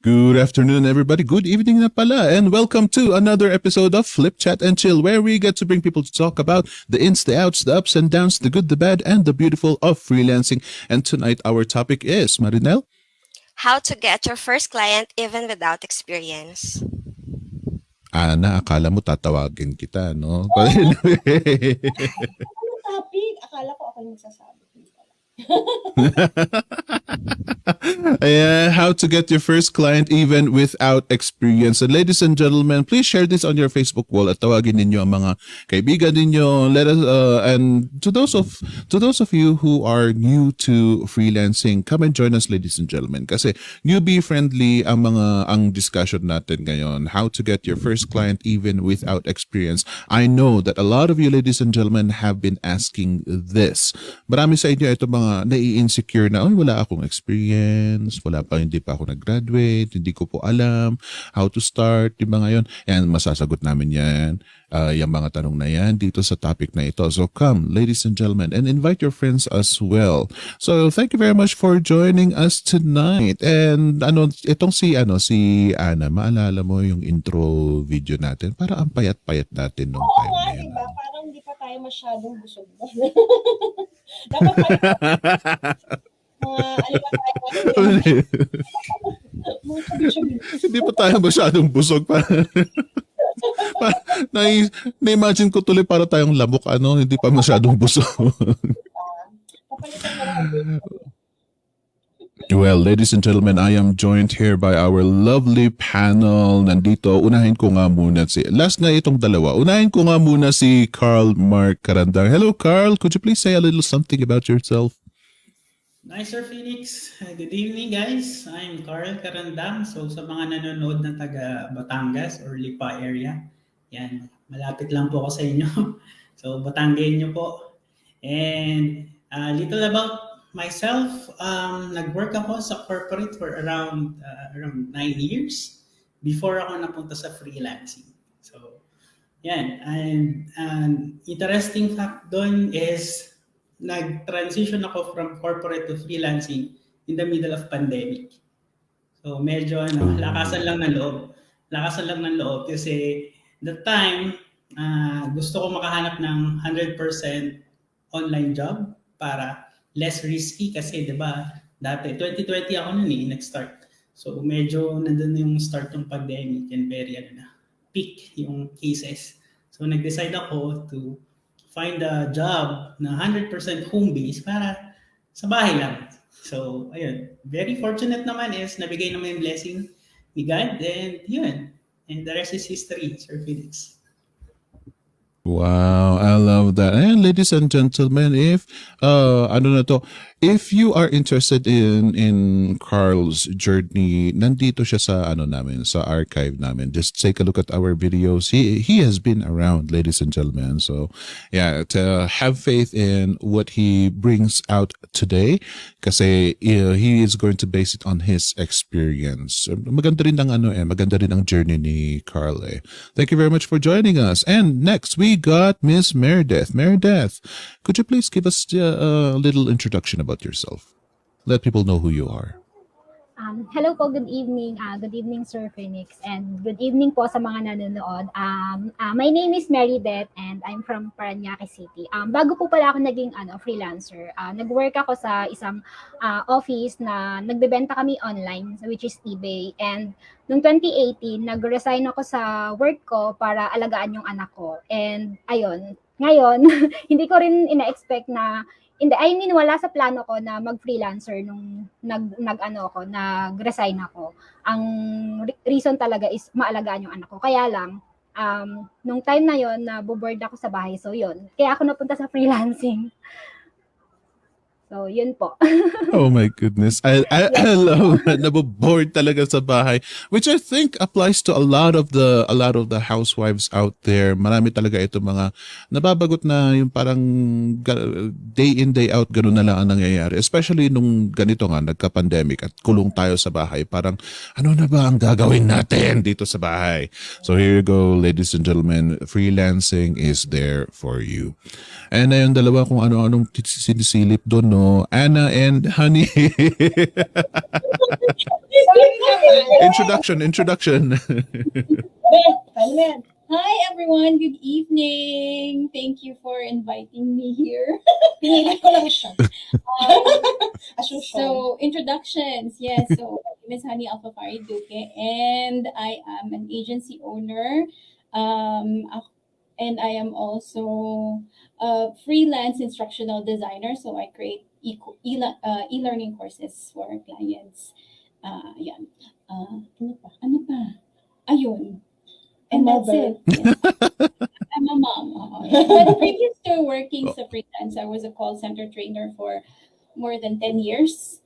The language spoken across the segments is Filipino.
Good afternoon, everybody. Good evening na pala. And welcome to another episode of Flip Chat and Chill, where we get to bring people to talk about the ins, the outs, the ups and downs, the good, the bad, and the beautiful of freelancing. And tonight, our topic is, Marinel? How to get your first client even without experience. Ana, akala mo tatawagin kita, no? Ano topic? Akala ko ako yung magsasabi. How to get your first client even without experience. And ladies and gentlemen, please share this on your Facebook wall at tawagin ninyo ang mga kaibigan ninyo. Let us and to those of you who are new to freelancing, come and join us, ladies and gentlemen. Kasi newbie friendly ang discussion natin ngayon. How to get your first client even without experience. I know that a lot of you, ladies and gentlemen, have been asking this. Marami sa inyo ito mga nai-insecure na, wala akong experience, hindi pa ako nag-graduate, hindi ko po alam how to start, yung mga yun. And masasagot namin yan, yung mga tanong na yan dito sa topic na ito. So come, ladies and gentlemen, and invite your friends as well. So thank you very much for joining us tonight. And itong si Ana, maalala mo yung intro video natin? Para ang payat-payat natin nung time na yun. Diba? Parang hindi pa tayo masyadong busog. Dapat hindi pa tayo masyadong busog pa. Na-imagine ko tuloy para tayong lamok, hindi pa masyadong busog. Well, ladies and gentlemen, I am joined here by our lovely panel. Nandito, unahin ko nga muna last nga itong dalawa. Unahin ko nga muna si Carl Mark Carandang. Hello, Carl. Could you please say a little something about yourself? Nice, Sir Phoenix. Good evening, guys. I'm Carl Carandang. So, sa mga nanonood na taga Batangas or Lipa area, yan, malapit lang po ako sa inyo. So, Batanggenyo po. And little about myself, nag-work ako sa corporate for around 9 years before ako napunta sa freelancing. So, yan. And interesting fact doon is nag-transition ako from corporate to freelancing in the middle of pandemic. So, medyo lakasan lang ng loob. Lakasan lang ng loob kasi that time, gusto ko makahanap ng 100% online job para less risky kasi 'di ba dati 2020 ako noon nag-start. So medyo nandun yung start ng pandemic and very peak yung cases. So nag-decide ako to find a job na 100% home base para sa bahay lang. So ayun, very fortunate naman is nabigay naman yung blessing ni God and yun. And the rest is history, Sir Felix. Wow, I love that. And ladies and gentlemen, if if you are interested in Carl's journey, nandito siya sa namin, sa archive namin. Just take a look at our videos. He has been around, ladies and gentlemen. So, yeah, to have faith in what he brings out today kasi he is going to base it on his experience. Maganda rin ang journey ni Carl. Thank you very much for joining us. And next, we got Miss Meredith. Meredith, could you please give us a little introduction about yourself? Let people know who you are. Hello po, good evening. Good evening, Sir Phoenix. And good evening po sa mga nanonood. My name is Meredith and I'm from Parañaque City. Bago po pala ako naging freelancer, nag-work ako sa isang office na nagbebenta kami online, which is eBay. And noong 2018, nag-resign ako sa work ko para alagaan yung anak ko. And ayun, ngayon, hindi ko rin ina-expect na wala sa plano ko na mag-freelancer nung nag-resign ako. Ang reason talaga is maalagaan yung anak ko. Kaya lang, nung time na yon na-bored ako sa bahay. So yun, kaya ako napunta sa freelancing. So, yun po. Oh my goodness. I love that. Nabobored talaga sa bahay, which I think applies to a lot of the housewives out there. Marami talaga ito mga nababagot na yung parang day in day out ganun na lang ang nangyayari. Especially nung ganito nga nagka-pandemic at kulong tayo sa bahay. Parang ano na ba ang gagawin natin dito sa bahay? So here you go, ladies and gentlemen. Freelancing is there for you. And ayun dalawa kung ano-anong sinisilip doon, no? Anna and Honey. Introduction. Hi everyone, good evening. Thank you for inviting me here. Pinilit ko lang siya. As usual. So, introductions. Yes, so my name is Hani Alfafari Duque and I am an agency owner. And I am also a freelance instructional designer. So I create e-learning courses for our clients. Yan. Ano pa? Ayun. And that's Mother. it. Yes. I'm a mom. But previous to working sa freelance, I was a call center trainer for more than 10 years.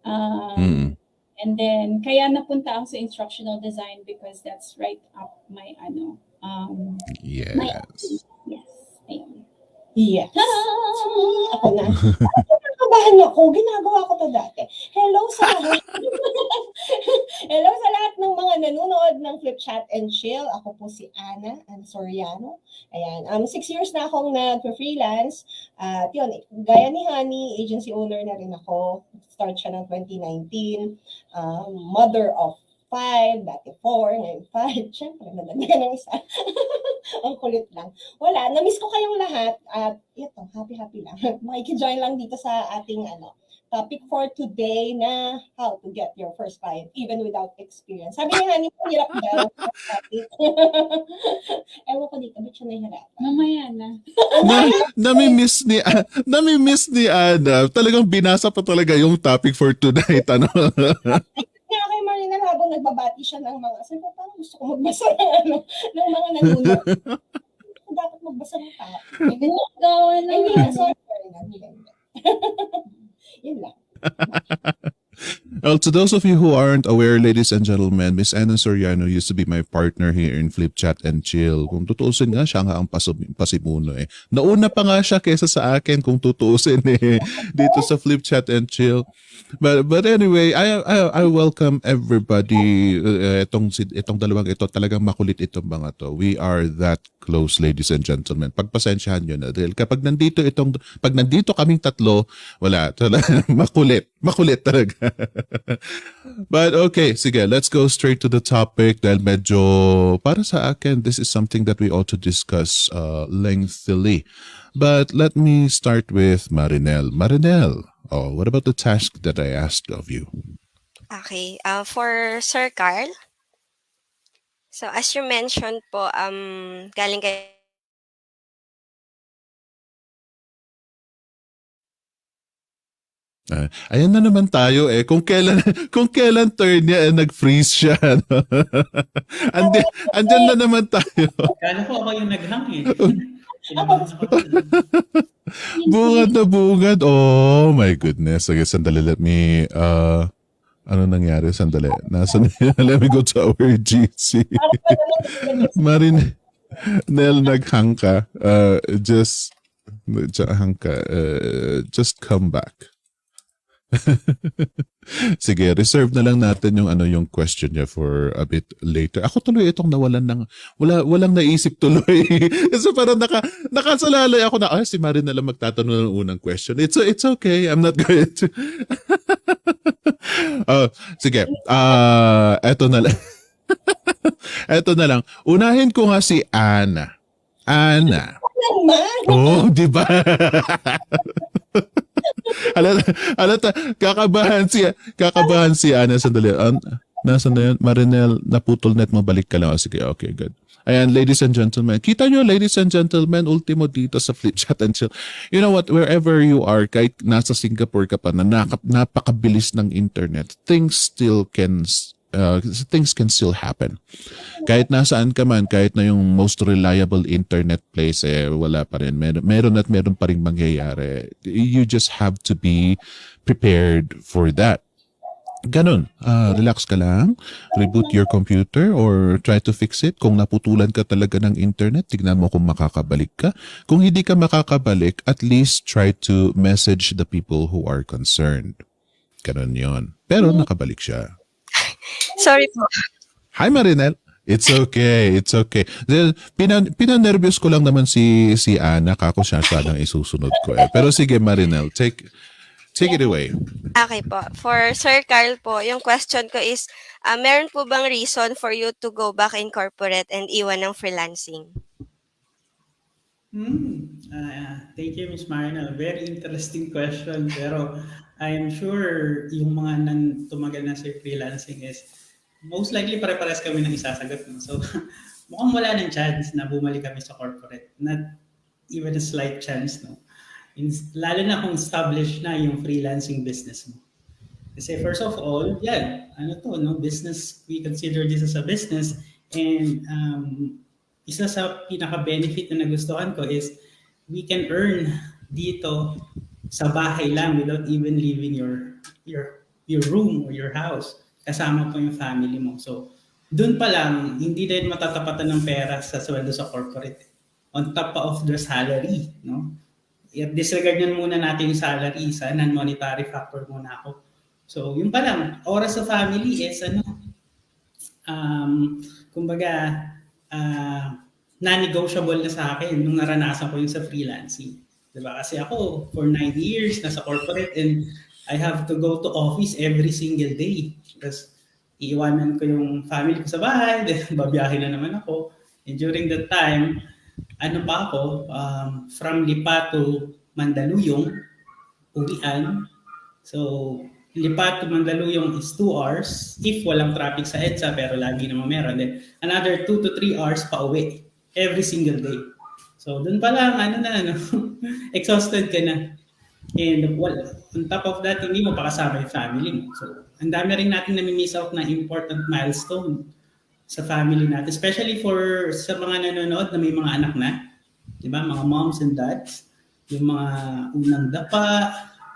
Mm. And then, kaya napunta ako sa instructional design because that's right up my, my Yes. yes, ayun. Yes. Ta-da! Ako na. Kinakabahan ako. Ginagawa ko to dati. Hello sa lahat. Hello sa lahat ng mga nanonood ng Flip Chat and Chill. Ako po si Ana Soriano. Ayan. 6 years na akong nag-freelance. At yun, gaya ni Honey, agency owner na rin ako. Start siya ng 2019. Mother of 5, dati 4, ngayon 5. Siyempre, nadagdagan ng isa. Ang kulit lang. Wala, na-miss ko kayong lahat. At ito, happy lang. Makikijoin lang dito sa ating topic for today na how to get your first client even without experience. Sabi ni Honey, hirap daw. Ewan ko dito, ba't siya nahihirapan? Mamaya na. Nami-miss ni Ana. Talagang binasa pa talaga yung topic for tonight. Ano? Kaya kay Marina, habang nagbabati siya ng mga, sabi ko, parang gusto ko magbasa ng mga nanonood. Dapat magbasa ng topic. Gawa lang. Hindi na, sorry. Yun lang. Well, to those of you who aren't aware, ladies and gentlemen, Miss Ana Soriano used to be my partner here in Flip Chat and Chill. Kung tutuusin nga, siya nga ang pasimuno eh. Nauna pa nga siya kesa sa akin kung tutuusin eh, dito sa Flip Chat and Chill. But anyway, I welcome everybody. Itong dalawang ito, talagang makulit itong mga to. We are that close, ladies and gentlemen. Pagpasensyahan nyo na. Dahil pag nandito kaming tatlo, wala. Makulit talaga. But okay, sige, let's go straight to the topic dahil medyo, para sa akin, this is something that we ought to discuss lengthily. But let me start with Marinel. Marinel, what about the task that I asked of you? Okay, for Sir Carl. So as you mentioned po, galing kayo Ayan na naman tayo eh. Kung kailan turn niya, nag-freeze siya. No? Andyan na naman tayo. Kala ko ako yung naghang eh. Bungad. Oh my goodness. Sige, sandali. Let me, ano nangyari? Sandali. Let me go to our GC. Nel, naghang ka. Just come back. Sige, reserve na lang natin yung question niya for a bit later. Ako tuloy itong nawalan walang naisip tuloy. Kasi parang nakasalalay ako na, si Marin na lang magtatanong ng unang question. It's okay. I'm not going to. Sige. Eto na lang. Eto na lang. Unahin ko nga si Ana. Ana. Oh, di ba? Alata, kakabahan si Ana. Sandali. Nasaan na yun? Marinel, naputol net mo. Balik ka lang. Sige, okay, good. Ayan, ladies and gentlemen. Kita nyo, ladies and gentlemen, ultimo dito sa Flip Chat and Chill. You know what? Wherever you are, kahit nasa Singapore ka pa, napakabilis ng internet, things can still happen. Kahit nasaan ka man, kahit na yung most reliable internet place, wala pa rin. Meron pa rin mangyayari. You just have to be prepared for that. Ganun. Relax ka lang. Reboot your computer or try to fix it. Kung naputulan ka talaga ng internet, tignan mo kung makakabalik ka. Kung hindi ka makakabalik, at least try to message the people who are concerned. Ganun yon. Pero nakabalik siya. Sorry po. Hi Marinel. It's okay. Pinanervyos ko lang naman si Ana. Kako siya lang isusunod ko eh. Pero sige Marinel, take Take it away. Okay po. For Sir Carl po, yung question ko is, meron po bang reason for you to go back in corporate and iwan ng freelancing? Thank you, Ms. Marina. Very interesting question. Pero I am sure yung mga tumagal na sa freelancing is most likely pare-pares kami ng isasagot. No? So mukhang wala ng chance na bumalik kami sa corporate. Not even a slight chance. No? Lalo na kung established na yung freelancing business mo. Kasi first of all, business, we consider this as a business. And isa sa pinaka-benefit na nagustuhan ko is we can earn dito sa bahay lang without even leaving your room or your house. Kasama po yung family mo. So, dun pa lang, hindi din matatapatan ng pera sa sweldo sa corporate. On top of the salary, no? Disregard nyo muna natin yung salary sa non-monetary factor muna ako. So, yun pa lang, oras sa family is non-negotiable na sa akin nung naranasan ko yung sa freelancing. Diba? Kasi ako, for 9 years, nasa corporate and I have to go to office every single day. Tapos, iiwanan ko yung family ko sa bahay, then babiyahe na naman ako. And during that time, from Lipa to Mandaluyong, uwian. So, Lipa to Mandaluyong is 2 hours if walang traffic sa EDSA, pero lagi naman meron. Then, another 2 to 3 hours pa uwi every single day. So, dun pa lang, exhausted ka na. And on top of that, hindi mo pa kasama yung family mo. So, ang dami rin natin nami-miss out na important milestone sa family natin. Especially sa mga nanonood na may mga anak na. Diba? Mga moms and dads. Yung mga unang dapa,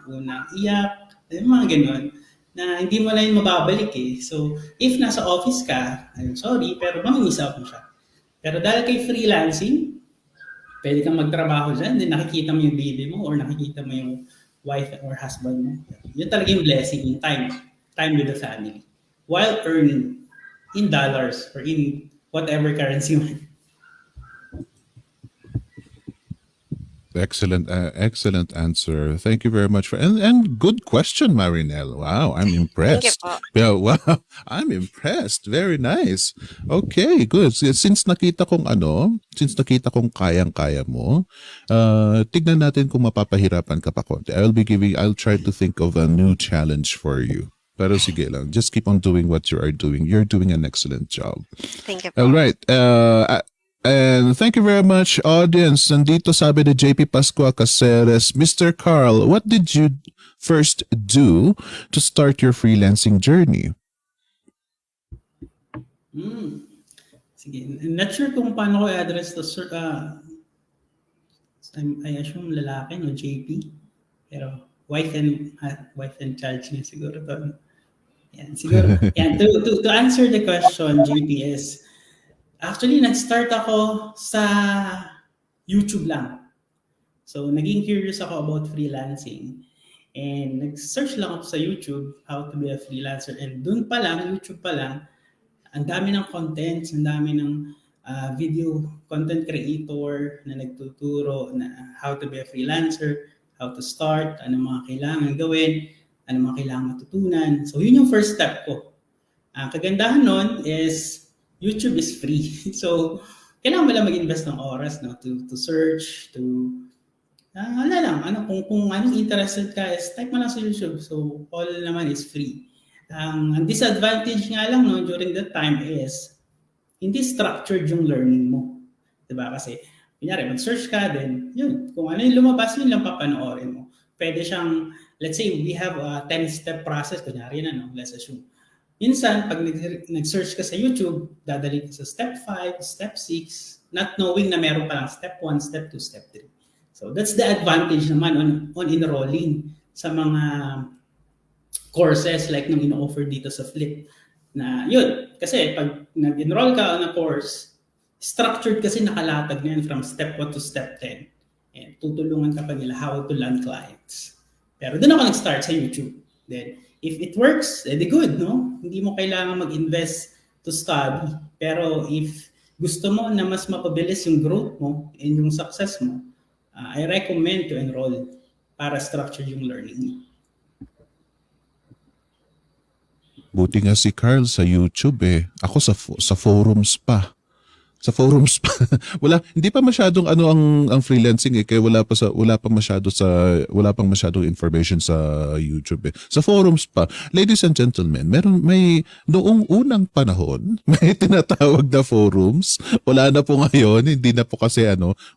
unang iyak, yung mga ganun. Na hindi mo na yun mababalik eh. So, if nasa office ka, I'm sorry, pero mami-miss out mo siya. Pero dahil kay freelancing, pwede kang magtrabaho dyan, then nakikita mo yung baby mo or nakikita mo yung wife or husband mo. Yun talaga yung blessing, yung time with the family. While earning in dollars or in whatever currency man. Excellent answer. Thank you very much for and good question, Marinelle. Wow, I'm impressed. Thank you po. Yeah, wow, I'm impressed. Very nice. Okay, good. Since nakita kong kayang-kaya mo, tignan natin kung mapapahirapan ka pa konti. I'll try to think of a new challenge for you. Pero sige lang, just keep on doing what you are doing. You're doing an excellent job. Thank you po. All right. And thank you very much, audience. Nandito sabi ni JP Pascua Caceres, Mr. Carl, what did you first do to start your freelancing journey? Sige, I'm not sure kung paano ko i-address to I assume lalaki, no, JP. Pero wife and child niya siguro to. Yan, siguro. Yan, to answer the question, JP, is actually, nag-start ako sa YouTube lang. So, naging curious ako about freelancing. And nag-search lang ako sa YouTube, how to be a freelancer. And dun pa lang, YouTube pa lang, ang dami ng contents, ang dami ng video content creator na nagtuturo na how to be a freelancer, how to start, ano mga kailangan gawin, ano mga kailangan matutunan. So, yun yung first step ko. Ang kagandahan nun is YouTube is free. So, kailangan mo lang mag-invest ng oras, no, to search, kung anong interested ka, is type mo lang sa YouTube. So, all naman is free. Ang disadvantage nga lang, no, during that time is, hindi structured yung learning mo. Diba? Kasi, kunyari, mag-search ka, then, yun, kung ano yung lumabas, yun lang papanoorin mo. Pwede siyang, let's say, we have a 10-step process, kunyari na, no, let's assume. Minsan, pag nag-search ka sa YouTube, dadali ka sa step 5, step 6, not knowing na meron pa lang step 1, step 2, step 3. So that's the advantage naman on enrolling sa mga courses like nung ino-offer dito sa Flip. Na yun, kasi pag nag-enroll ka on a course, structured kasi nakalatag na yun from step 1 to step 10. And tutulungan ka pa nila how to land clients. Pero doon ako nag-start sa YouTube. Then, if it works, edi good, no? Hindi mo kailangan mag-invest to study. Pero if gusto mo na mas mapabilis yung growth mo and yung success mo, I recommend to enroll para structure yung learning mo. Buti nga si Carl sa YouTube eh. Ako sa forums pa. Sa forums pa. Hindi pa masyadong ang freelancing eh, kaya wala pang masyadong information sa YouTube eh. Sa forums pa. Ladies and gentlemen, may noong unang panahon, may tinatawag na forums. Wala na po ngayon, hindi na po kasi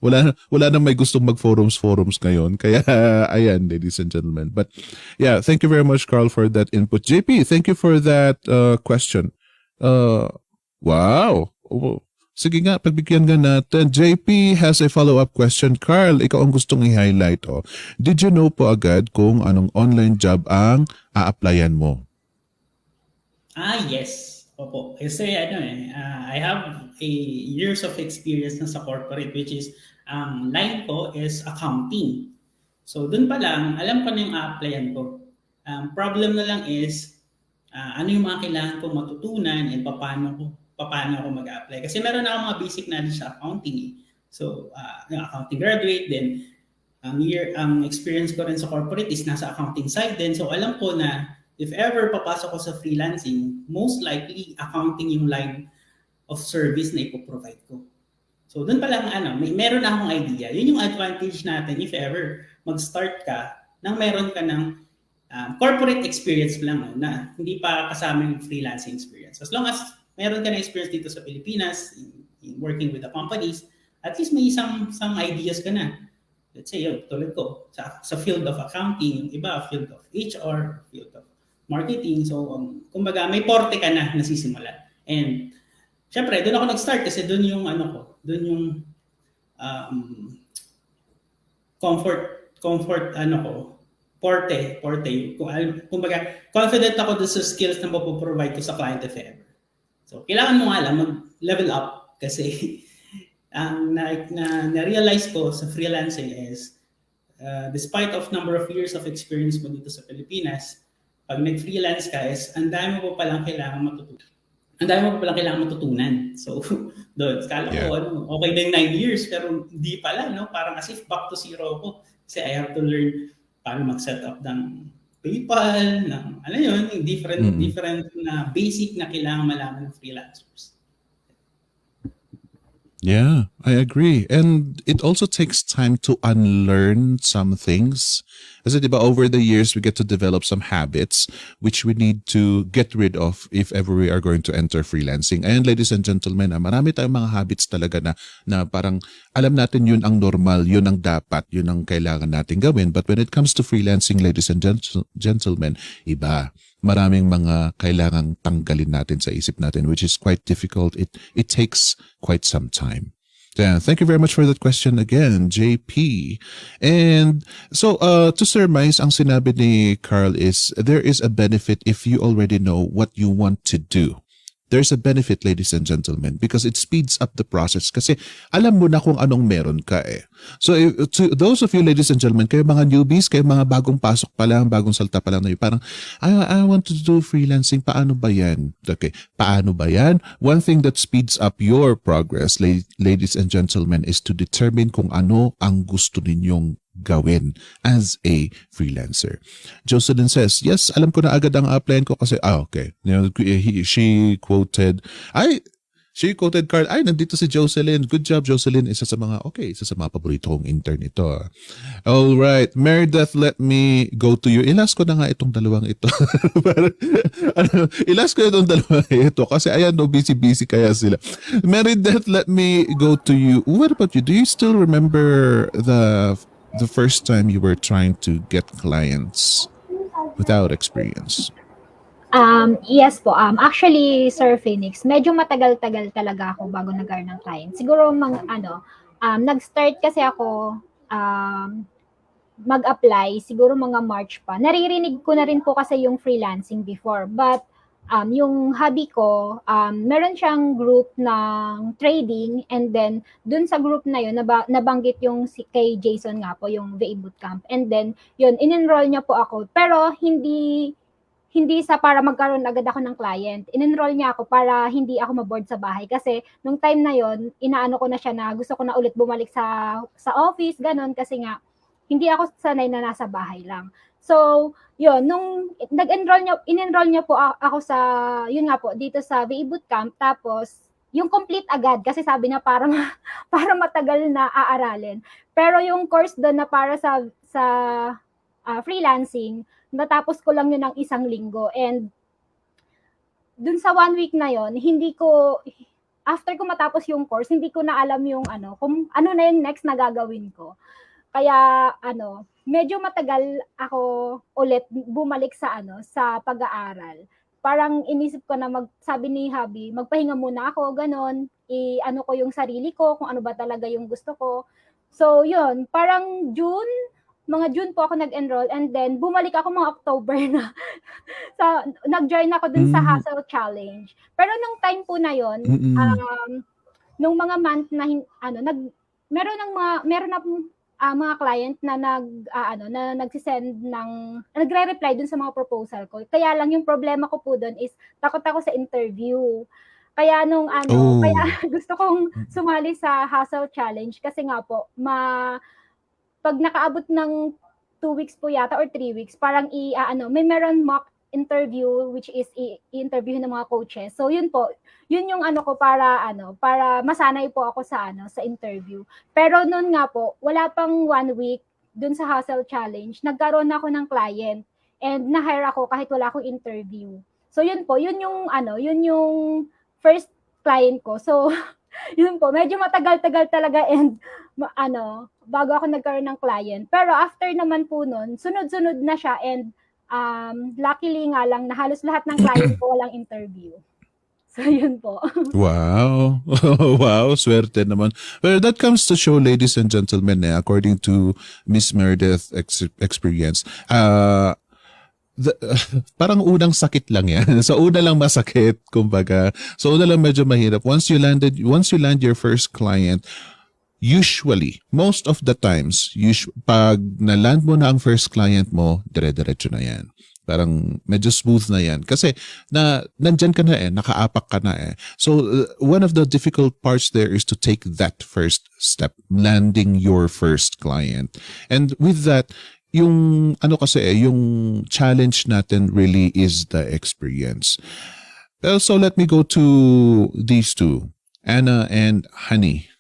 wala na may gustong mag-forums ngayon. Kaya ayan, ladies and gentlemen. But yeah, thank you very much, Carl, for that input. JP, thank you for that question. Wow. Sige nga, pagbigyan nga natin. JP has a follow-up question. Carl, ikaw ang gustong i-highlight. Did you know po agad kung anong online job ang a-applyan mo? Yes. Opo. Kasi I have a years of experience na sa corporate, which is, line ko is accounting. So, dun pa lang, alam ko na yung a-applyan ko. Problem na lang is, ano yung mga kailangan kong matutunan and paano ako mag-apply. Kasi meron na ako mga basic knowledge sa accounting. So, accounting graduate, then ang experience ko rin sa corporate is nasa accounting side din. So, alam ko na if ever papasok ko sa freelancing, most likely accounting yung line of service na ipoprovide ko. So, doon pa lang, meron na akong idea. Yun yung advantage natin if ever mag-start ka nang meron ka ng corporate experience lang na hindi pa kasama yung freelancing experience. As long as meron ka na experience dito sa Pilipinas in working with the companies, at least may some ideas ka na. Let's say, tulad ko, sa field of accounting, yung iba, field of HR, field of marketing. So, kumbaga, may porte ka na nasisimula. And, syempre, doon ako nag-start kasi doon yung, comfort, porte. Kumbaga, confident ako doon sa skills na mapoprovide ko sa client if ever. So, kailangan mo nga lang mag-level up kasi na-realize ko sa freelancing is despite of number of years of experience mo dito sa Pilipinas, pag nag-freelance ka is ang dami mo pa palang kailangan matutunan. So, doon, kala ko, okay na yung 9 years, pero hindi pala, parang as if back to zero ako. Kasi I have to learn paano mag-set up ng PayPal, yung different na basic na kailangan malaman ng freelancers. Yeah, I agree. And it also takes time to unlearn some things. Kasi diba, over the years, we get to develop some habits which we need to get rid of if ever we are going to enter freelancing. And ladies and gentlemen, marami tayong mga habits talaga na parang alam natin yun ang normal, yun ang dapat, yun ang kailangan natin gawin. But when it comes to freelancing, ladies and gentlemen, iba. Maraming mga kailangang tanggalin natin sa isip natin, which is quite difficult. It takes quite some time. Yeah, thank you very much for that question again, JP. And so, to surmise, ang sinabi ni Carl is, there is a benefit if you already know what you want to do. There's a benefit, ladies and gentlemen, because it speeds up the process. Kasi alam mo na kung anong meron ka eh. So, to those of you, ladies and gentlemen, kayo mga newbies, kayo mga bagong pasok pa lang, bagong salta pa lang na yun, parang, I want to do freelancing. Paano ba yan? Okay, paano ba yan? One thing that speeds up your progress, ladies and gentlemen, is to determine kung ano ang gusto ninyong gawin as a freelancer. Jocelyn says, yes, alam ko na agad ang applyan ko kasi, okay. She quoted Carl, nandito si Jocelyn. Good job, Jocelyn. Isa sa mga paborito kong intern ito. All right. Meredith, let me go to you. Ilas ko na nga itong dalawang ito. Ilas ko itong dalawang ito kasi busy kaya sila. Meredith, let me go to you. What about you? Do you still remember the first time you were trying to get clients without experience? Yes po. Actually, Sir Phoenix, medyo matagal-tagal talaga ako bago nag-earn ng client. Siguro nag-start kasi ako mag-apply, siguro mga March pa. Naririnig ko na rin po kasi yung freelancing before. But yung hobby ko, meron siyang group ng trading, and then dun sa group na yun, nabanggit yung kay Jason nga po, yung VA Bootcamp. And then, yun, in-enroll niya po ako. Pero hindi sa para magkaroon agad ako ng client. In-enroll niya ako para hindi ako maboard sa bahay. Kasi nung time na yon, inaano ko na siya na gusto ko na ulit bumalik sa office, ganun. Kasi nga, hindi ako sanay na nasa bahay lang. So, yun, nung in-enroll niya po ako sa, yun nga po, dito sa VA Bootcamp, tapos, yung complete agad, kasi sabi niya para matagal na aaralin. Pero yung course doon na para sa freelancing, natapos ko lang yun ng 1 linggo. And dun sa 1 week na yon, after ko matapos yung course, hindi ko na alam yung kung ano na yung next na gagawin ko. Kaya medyo matagal ako ulit bumalik sa pag-aaral. Parang inisip ko na sabi ni hubby, magpahinga muna ako, ganon. I-ano ko yung sarili ko, kung ano ba talaga yung gusto ko. So, yun, parang mga June po ako nag-enroll, and then bumalik ako mga October na. Nag-join ako dun sa Hustle Challenge. Pero nung time po na yun, nung mga month na meron na mga client na nagsisend nagre-reply dun sa mga proposal ko. Kaya lang yung problema ko po dun is takot ako sa interview. Kaya kaya gusto kong sumali sa Hustle Challenge kasi nga po pag nakaabot ng 2 weeks po yata or 3 weeks, parang meron mock interview which is i-interview ng mga coaches. So yun po, yun yung ko para masanay po ako sa interview. Pero noon nga po, wala pang 1 week dun sa Hustle Challenge, nagkaroon ako ng client and na-hire ako kahit wala akong interview. So yun po, yun yung first client ko. So yun po, medyo matagal-tagal talaga and bago ako nagkaroon ng client. Pero after naman po nun, sunod-sunod na siya and luckily nga lang na halos lahat ng client ko walang interview. So, yun po. Wow. Wow, swerte naman. Well, that comes to show, ladies and gentlemen, according to Miss Meredith experience, parang unang sakit lang yan. So, una lang masakit, kumbaga. So, una lang medyo mahirap. Once you land your first client, usually, most of the times, pag na-land mo na ang first client mo, dire-diretso na yan. Parang medyo smooth na yan. Kasi nandyan ka na nakaapak ka na So, one of the difficult parts there is to take that first step, landing your first client. And with that, yung yung challenge natin really is the experience. So, let me go to these two, Anna and Honey.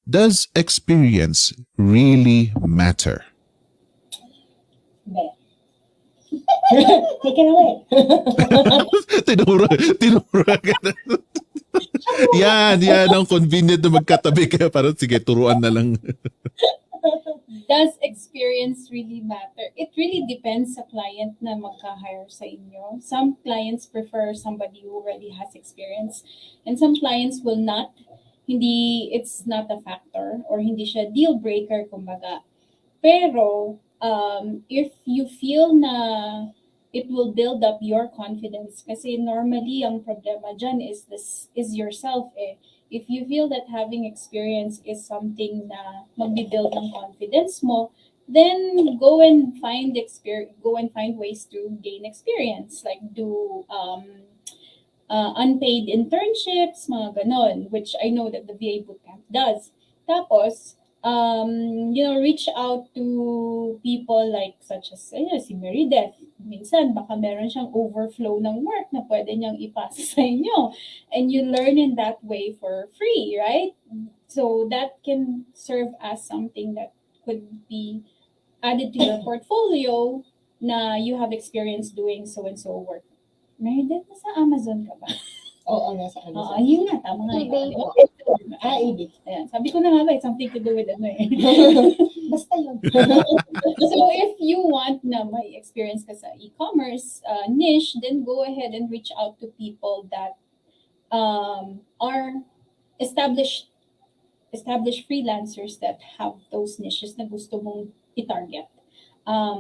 Does experience really matter? Take it away. tinura ka na. yan ang convenient na magkatabi kaya parang sige, turuan na lang. Does experience really matter? It really depends sa client na magka-hire sa inyo. Some clients prefer somebody who already has experience and some clients will not. It's not a factor or hindi siya deal breaker kumbaga. Pero if you feel na it will build up your confidence kasi normally ang problema dyan is yourself If you feel that having experience is something na magbi-build ng confidence mo, then go and find ways to gain experience, like do unpaid internships, mga ganon, which I know that the VA Bootcamp does. Tapos, reach out to people like such as si Meredith. Minsan, baka meron siyang overflow ng work na pwede niyang ipasa sa inyo. And you learn in that way for free, right? So that can serve as something that could be added to your portfolio na you have experience doing so-and-so work. Meredith, nasa Amazon ka ba? Oo, nasa Amazon. Yun nga, tama nga. eBay po. eBay. Ayan, sabi ko na nga ba, it's something to do with Basta yun. So if you want na may experience ka sa e-commerce niche, then go ahead and reach out to people that are established freelancers that have those niches na gusto mong i-target.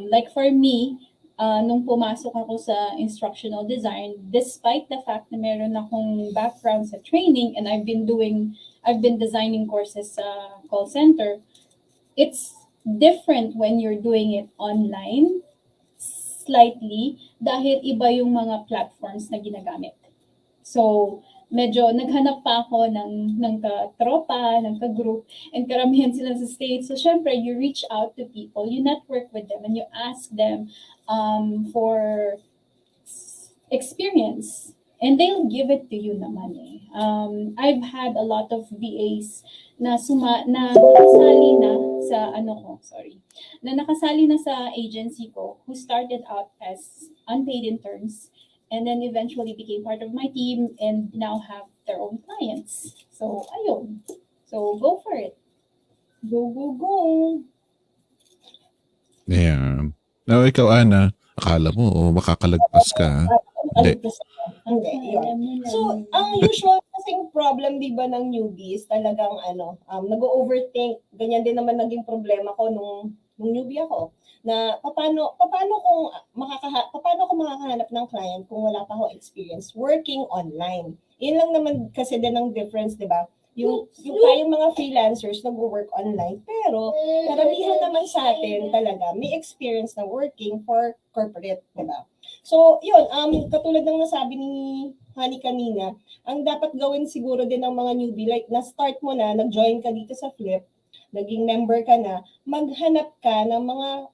Like for me, nung pumasok ako sa instructional design, despite the fact na meron akong background sa training and I've been designing courses sa call center, it's different when you're doing it online slightly dahil iba yung mga platforms na ginagamit. So, medyo naghanap pa ako ng katropa, ng ka-group, and karamihan sila sa States. So, syempre, you reach out to people, you network with them, and you ask them for experience. And they'll give it to you naman eh. I've had a lot of VAs na nakasali na sa nakasali na sa agency ko who started out as unpaid interns and then eventually became part of my team and now have their own clients. So, ayun. So, go for it. Go, go, go. Yeah. Now, ikaw, Ana, akala mo makakalagpas ka. Ha? Hindi. Hindi, yun. So, ang usual kasing problem, di ba, ng newbies, talagang nag-overthink. Ganyan din naman naging problema ko nung newbie ako. Na paano ko makakahanap ng client kung wala pa ako experience working online. Yun lang naman kasi din ang difference, di ba? Yung tayong mga freelancers nag-work online, pero karamihan naman sa atin talaga may experience na working for corporate, di ba? So, yun, katulad ng nasabi ni Honey kanina, ang dapat gawin siguro din ng mga newbie, like na-start mo na, nag-join ka dito sa Flip, naging member ka na, maghanap ka ng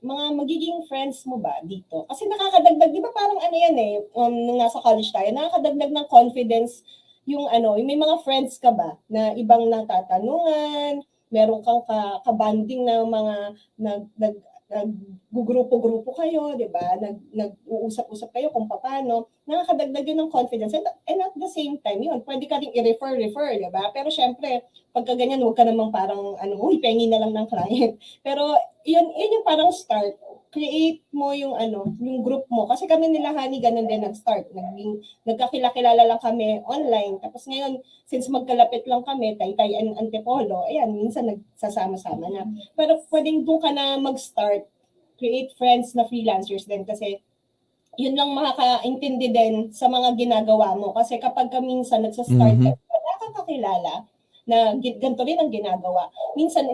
mga magiging friends mo ba dito? Kasi nakakadagdag, di ba parang yan nung nasa college tayo, nakakadagdag ng confidence yung may mga friends ka ba na ibang natatanungan, meron kang kabanding na mga nag-grupo-grupo kayo, di ba? Nag-uusap-usap kayo kung paano. Nakakadagdag yun ng confidence. And at the same time, yun, pwede ka rin i-refer, di ba? Pero syempre, pagka ganyan, huwag ka namang parang, pengi na lang ng client. Pero yun yung parang start. Create mo yung group mo. Kasi kami nila Honey, ganun din nag-start. Nagkakilala lang kami online. Tapos ngayon, since magkalapit lang kami, Taytay and Antipolo, ayan, minsan nagsasama-sama na. Pero pwedeng doon ka na mag-start, create friends na freelancers din kasi yun lang makakaintindi din sa mga ginagawa mo. Kasi kapag ka minsan nagsastart ka, wala kang kakilala na ganito rin ang ginagawa. Minsan,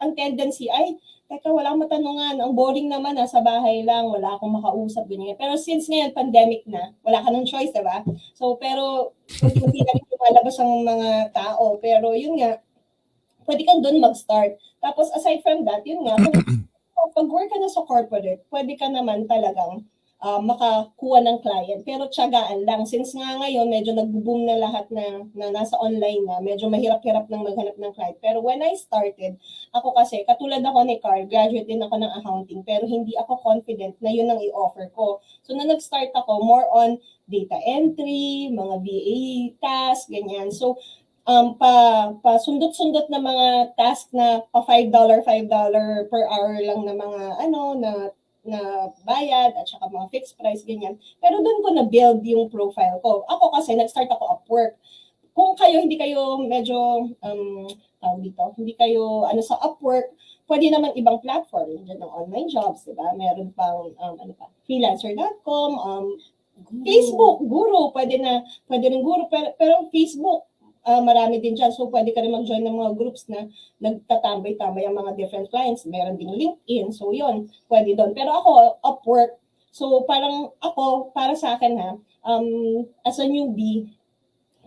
ang tendency ay, teka, wala akong matanungan. Ang boring naman, sa bahay lang, wala akong makausap, ganyan. Pero since ngayon, pandemic na, wala ka ng choice, diba? So, pero, hindi na rin lumalabas ang mga tao. Pero, yun nga, pwede kang doon mag-start. Tapos, aside from that, yun nga, kung pag-work ka na sa corporate, pwede ka naman talagang makakuha ng client. Pero tiyagaan lang. Since nga ngayon, medyo nag-boom na lahat na nasa online na, medyo mahirap-hirap nang maghanap ng client. Pero when I started, ako kasi, katulad ako ni Carl, graduate din ako ng accounting, pero hindi ako confident na yun ang i-offer ko. So, na nag-start ako, more on data entry, mga VA tasks, ganyan. So, sundot-sundot na mga task na pa $5 per hour lang na mga na bayad at saka mga fixed price, ganyan. Pero doon ko na-build yung profile ko. Ako kasi, nag-start ako Upwork. Kung hindi kayo medyo, hindi kayo sa Upwork, pwede naman ibang platform, dyan ng online jobs, diba? Meron pang, freelancer.com, Facebook, Guru, pwede rin Guru, pero Facebook, marami din dyan. So, pwede ka rin mag-join ng mga groups na nagtatambay-tambay ang mga different clients. Meron din LinkedIn. So, yun, pwede doon. Pero ako, Upwork. So, parang ako, para sa akin as a newbie,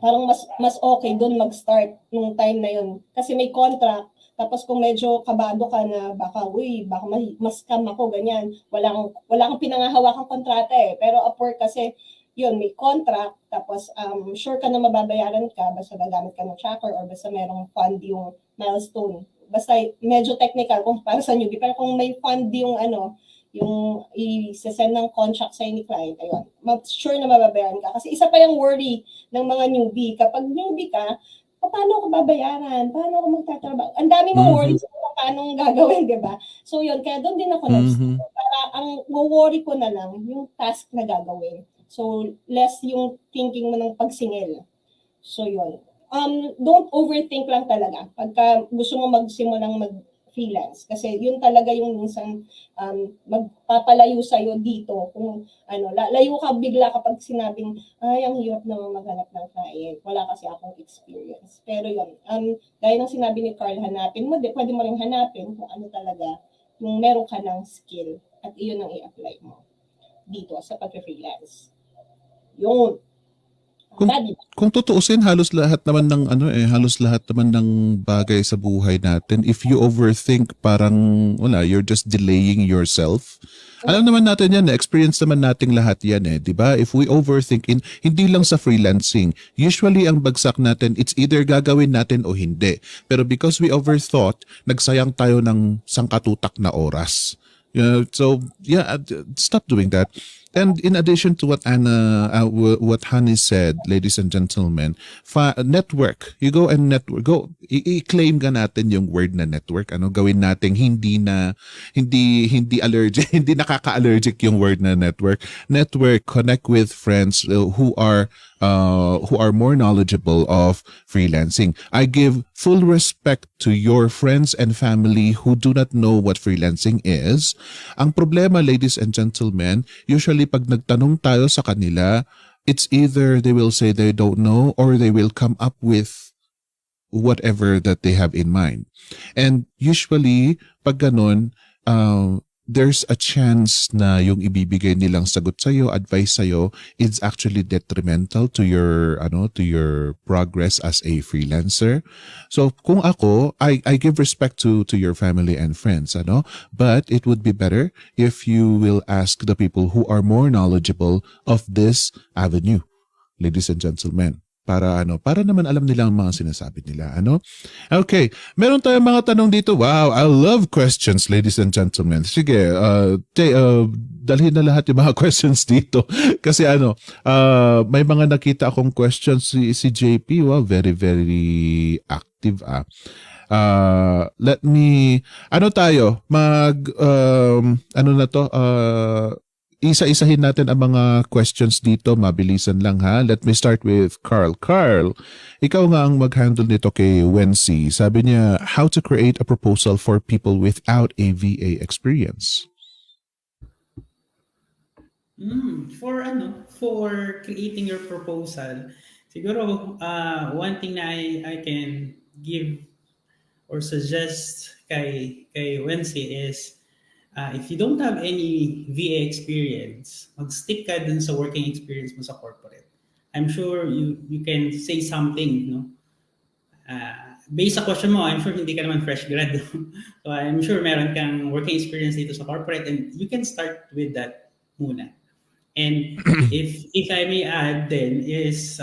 parang mas okay doon mag-start nung time na yun. Kasi may contract. Tapos kung medyo kabado ka na baka mas scam ako, ganyan. Wala kang pinangahawakang kontrata eh. Pero Upwork kasi, yun, may contract, tapos sure ka na mababayaran ka, basta gagamit ka ng tracker or basta merong fund yung milestone. Basta medyo technical kung para sa newbie, pero kung may fund yung yung i-send ng contract sa ni client, ayun, sure na mababayaran ka. Kasi isa pa yung worry ng mga newbie. Kapag newbie ka, paano ako babayaran? Paano ako magtatrabaho? Ang dami mong worries kung paano gagawin, di ba? So yun, kaya doon din ako para ang worry ko na lang yung task na gagawin. So, less yung thinking mo ng pagsingil. So, yun. Don't overthink lang talaga pagka gusto mo magsimulang mag-freelance. Kasi yun talaga yung minsan magpapalayo sa'yo dito. Kung layo ka bigla kapag sinabing, ang hirap naman maghanap ng client. Wala kasi akong experience. Pero yun, gaya ng sinabi ni Carl, hanapin mo, pwede mo rin hanapin kung ano talaga yung meron ka ng skill at iyon ang i-apply mo dito sa pag-freelance. Yun. Kung- Ba, di ba? Kung tutuusin, halos lahat naman ng halos lahat naman ng bagay sa buhay natin, if you overthink, parang wala, you're just delaying yourself. Alam naman natin yan, experience naman nating lahat yan 'di ba? If we overthink hindi lang sa freelancing, usually ang bagsak natin, it's either gagawin natin o hindi. Pero because we overthought, nagsayang tayo ng sangkatutak na oras. So stop doing that. And in addition to what what Hani said, ladies and gentlemen, network. You go and network. I-claim ka natin yung word na network. Gawin natin hindi allergic, hindi nakaka-allergic yung word na network. Network, connect with friends who are more knowledgeable of freelancing. I give full respect to your friends and family who do not know what freelancing is. Ang problema, ladies and gentlemen, usually pag nagtanong tayo sa kanila, it's either they will say they don't know or they will come up with whatever that they have in mind. And usually, pag ganun, there's a chance na yung ibibigay nilang sagot sa'yo, advice sa'yo, is actually detrimental to your progress as a freelancer. So kung ako, I give respect to your family and friends, but it would be better if you will ask the people who are more knowledgeable of this avenue, ladies and gentlemen. Para naman alam nila ang mga sinasabi nila, Okay, meron tayong mga tanong dito. Wow, I love questions, ladies and gentlemen. Sige, dalhin na lahat yung mga questions dito. Kasi may mga nakita akong questions si JP. Wow, very, very active let me, isa-isahin natin ang mga questions dito, mabilisan lang ha. Let me start with Carl. Carl, ikaw nga ang mag-handle nito kay Wency. Sabi niya, how to create a proposal for people without a VA experience. For creating your proposal, siguro one thing na I can give or suggest kay Wency is, if you don't have any VA experience, mag-stick ka dun sa working experience mo sa corporate. I'm sure you can say something, based sa question mo, I'm sure hindi ka naman fresh grad. So I'm sure meron kang working experience dito sa corporate and you can start with that muna. And if I may add then is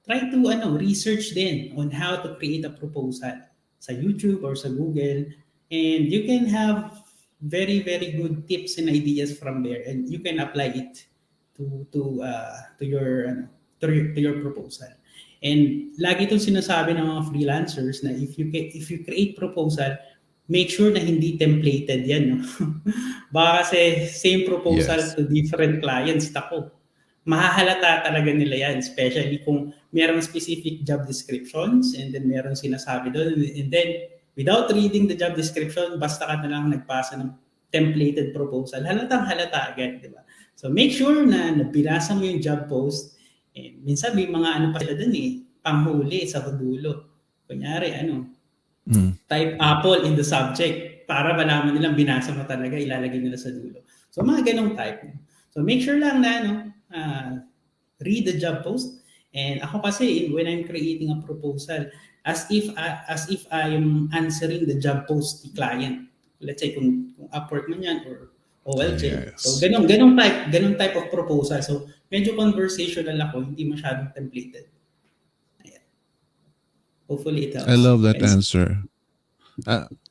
try to research din on how to create a proposal sa YouTube or sa Google, and you can have very, very good tips and ideas from there, and you can apply it to your proposal. And lagi itong sinasabi ng mga freelancers na if you create proposal, make sure na hindi templated yan. No? Baka kasi same proposal to different clients, mahahalata talaga nila yan, especially kung merong specific job descriptions and then merong sinasabi doon, and then without reading the job description, basta ka na lang nagpasa ng templated proposal, halatang-halata agad, di ba? So make sure na binasa mo yung job post. And minsan may mga pa sila dun panghuli sa dulo. Kunyari, type Apple in the subject para malaman nilang binasa mo talaga, ilalagay nila sa dulo. So mga ganong type. So make sure lang na read the job post. And ako kasi, when I'm creating a proposal, as if I am answering the job post ni client. Let's say kung Upwork man yan or OLJ. Yes. So ganong type of proposal. So medyo conversational ako, hindi masyadong templated. Ayan. Hopefully it helps. I love that answer.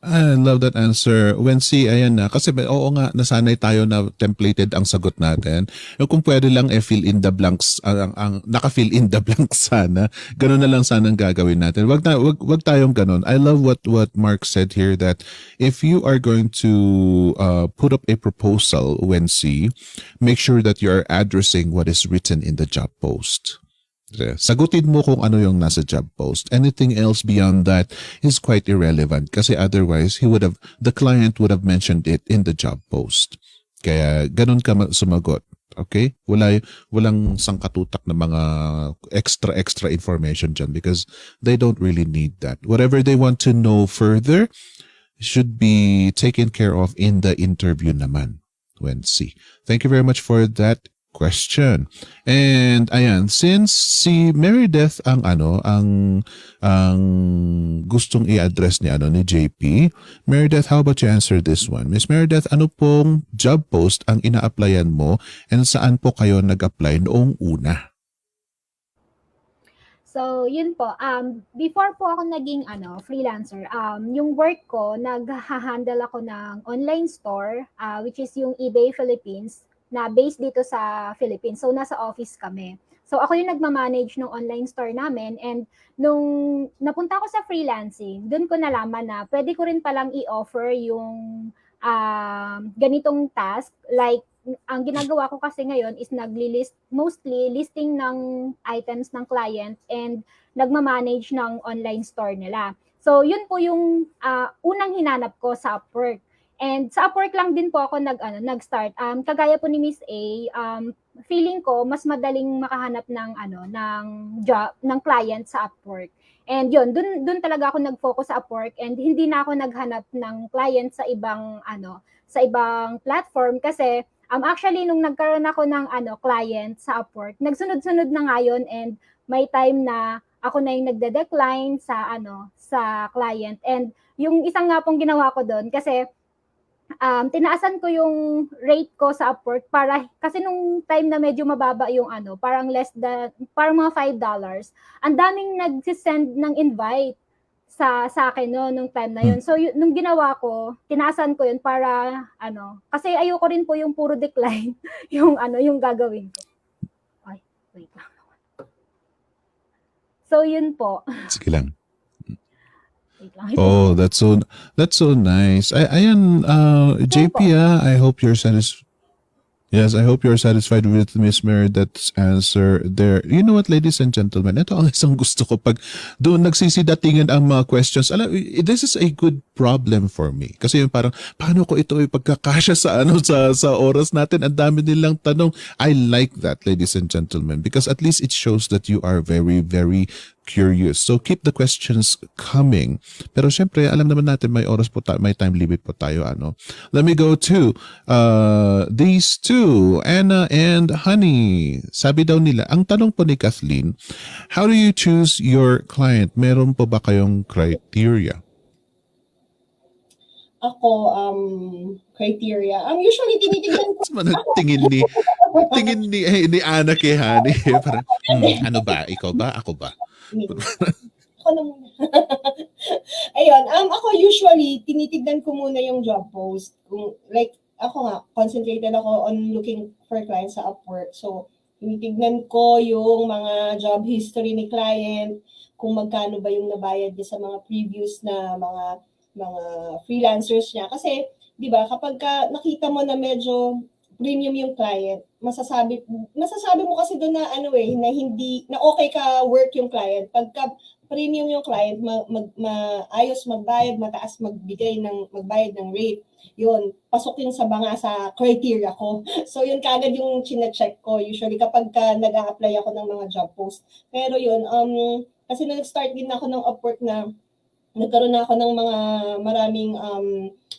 I love that answer. Wency, ayan na. Kasi oo nga, nasanay tayo na templated ang sagot natin. Kung pwede lang fill in the blanks, ang naka-fill in the blanks sana. Ganun na lang sana ang gagawin natin. Wag tayong ganun. I love what Mark said here, that if you are going to put up a proposal, Wency, make sure that you are addressing what is written in the job post. Sagutin mo kung ano yung nasa job post. Anything else beyond that is quite irrelevant kasi otherwise the client would have mentioned it in the job post. Kaya ganun ka sumagot. Okay? Walang sangkatutak na mga extra information dyan because they don't really need that. Whatever they want to know further should be taken care of in the interview naman. Wency. Thank you very much for that question. And ayan, since si Meredith ang ang gustong i-address ni JP, Meredith, how about you answer this one? Miss Meredith, ano pong job post ang ina-applyan mo and saan po kayo nag-apply noong una? So, yun po. Before po ako naging freelancer, yung work ko, nag-handle ako ng online store, which is yung eBay Philippines, na based dito sa Philippines. So, nasa office kami. So, ako yung nagmamanage ng online store namin. And nung napunta ako sa freelancing, dun ko nalaman na pwede ko rin palang i-offer yung ganitong task. Like, ang ginagawa ko kasi ngayon is nagli-list, mostly listing ng items ng client and nagmamanage ng online store nila. So, yun po yung unang hinanap ko sa Upwork. And sa Upwork lang din po ako nag-start. Kagaya po ni Miss A, feeling ko mas madaling makahanap ng ng job ng client sa Upwork. And yun, dun talaga ako nag-focus sa Upwork and hindi na ako naghanap ng client sa ibang sa ibang platform kasi actually nung nagkaroon ako ng client sa Upwork, nagsunod-sunod na nga yun and may time na ako na yung nagde-decline sa sa client. And yung isang nga pong ginawa ko doon kasi tinaasan ko yung rate ko sa Upwork para kasi nung time na medyo mababa yung parang parang mga $5. Ang daming nag-send ng invite sa akin nung time na yun. So nung ginawa ko, tinaasan ko yun para kasi ayoko rin po yung puro decline yung gagawin ko. Ay, wait lang. So yun po. Sige lang. Wait lang. Oh, that's so nice. Ayan, JP, I hope you're satisfied. Yes, I hope you're satisfied with Miss Meredith's answer there. You know what, ladies and gentlemen, ito ang isang gusto ko pag doon nagsisidatingan ang mga questions. Alam, this is a good problem for me. Kasi yung parang, paano ko ito ipagkakasya sa oras natin? Ang dami nilang tanong. I like that, ladies and gentlemen, because at least it shows that you are very, very curious. So keep the questions coming. Pero syempre, alam naman natin may oras po may time limit po tayo. Let me go to these two, Anna and Honey. Sabi daw nila, ang tanong po ni Kathleen, how do you choose your client? Meron po ba kayong criteria? Ako, criteria. Usually tinitignan ko. Tingin ni Anna kay Honey. Parang, ano ba? Ikaw ba? Ako ba? Ako na muna. Ayun, ako usually, tinitignan ko muna yung job post. Like, ako nga, concentrated ako on looking for clients sa Upwork. So, tinitignan ko yung mga job history ni client, kung magkano ba yung nabayad niya sa mga previous na mga freelancers niya. Kasi, di ba, kapag nakita mo na medyo premium yung client, masasabi mo kasi doon na na hindi na okay ka work yung client. Pagka premium yung client, maayos magbayad, mataas magbayad ng rate. Yun, pasok yun sa criteria ko. So yun kagad yung chine-check ko usually kapag nag-a-apply ako ng mga job post. Pero yun, kasi nag-start din ako ng Upwork na nagkaroon na ako ng mga maraming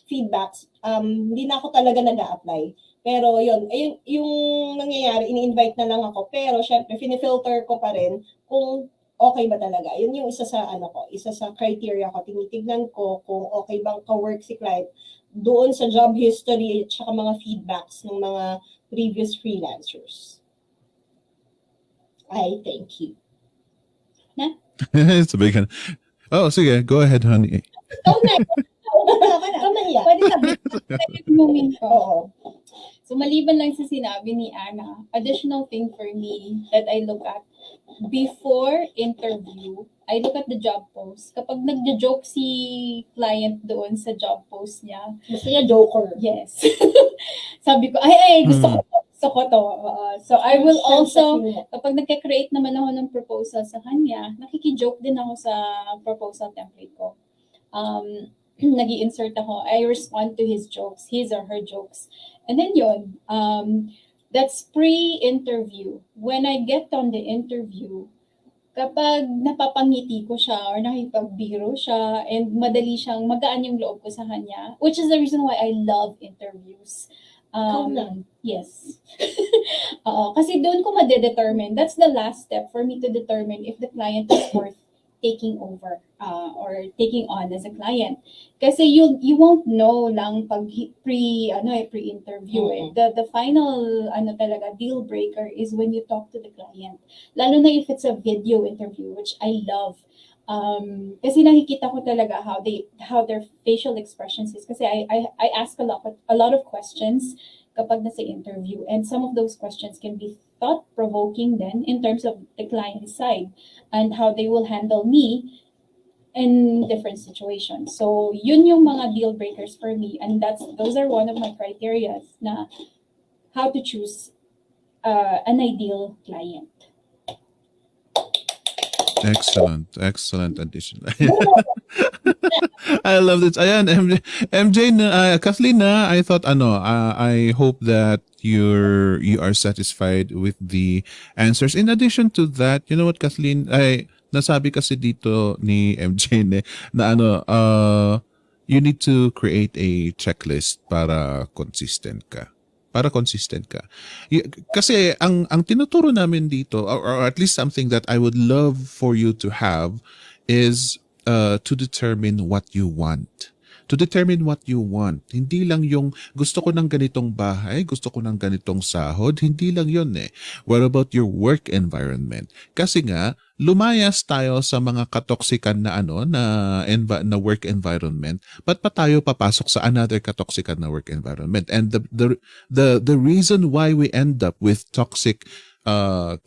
feedbacks. Hindi na ako talaga nag-a-apply. Pero yun, yung nangyayari, ini-invite na lang ako. Pero syempre, finifilter ko pa rin kung okay ba talaga. Yun yung isa sa criteria ko. Tinitignan ko kung okay bang ka-work si client doon sa job history at saka mga feedbacks ng mga previous freelancers. I thank you. Sabi ka. Oh, sige. Go ahead, Honey. Kamahiya. Pwede sabihin ko. Oo. So maliban lang sa sinabi ni Anna, additional thing for me that I look at before interview, I look at the job post. Kapag nagjo-joke si client doon sa job post niya, Gusto niya joker. yes. Sabi ko, ay, gusto ko to. So I will also, kapag nagka-create naman ako ng proposal sa kanya, nakikijoke din ako sa proposal template ko. Nag-i-insert ako, I respond to his jokes, his or her jokes. And then yun, that's pre-interview. When I get on the interview, kapag napapangiti ko siya or nakipagbiro siya and madali siyang magaan yung loob ko sa kanya, which is the reason why I love interviews. Ikaw na. Yes. Oo, kasi doon ko madedetermine. That's the last step for me to determine if the client is worth taking over or taking on as a client. Kasi you won't know lang pag pre-interview eh. The final talaga deal breaker is when you talk to the client. Lalo na if it's a video interview, which I love. Kasi nakikita ko talaga how their facial expressions is, kasi I ask a lot of questions kapag nasa interview, and some of those questions can be thought provoking then in terms of the client side and how they will handle me in different situations. So yun yung mga deal breakers for me, and those are one of my criteria na how to choose an ideal client. Excellent addition. I love this. Ayan, MJ na, Kathleen na, I thought I hope that you are satisfied with the answers. In addition to that, you know what, Kathleen, nasabi kasi dito ni MJ na you need to create a checklist para consistent ka. Kasi ang tinuturo namin dito, or at least something that I would love for you to have, is to determine what you want. To determine what you want. Hindi lang yung gusto ko ng ganitong bahay, gusto ko ng ganitong sahod, hindi lang yun eh. What about your work environment? Kasi nga, lumayas tayo sa mga katoksikan na na work environment, ba't pa tayo papasok sa another katoksikan na work environment? And the reason why we end up with toxic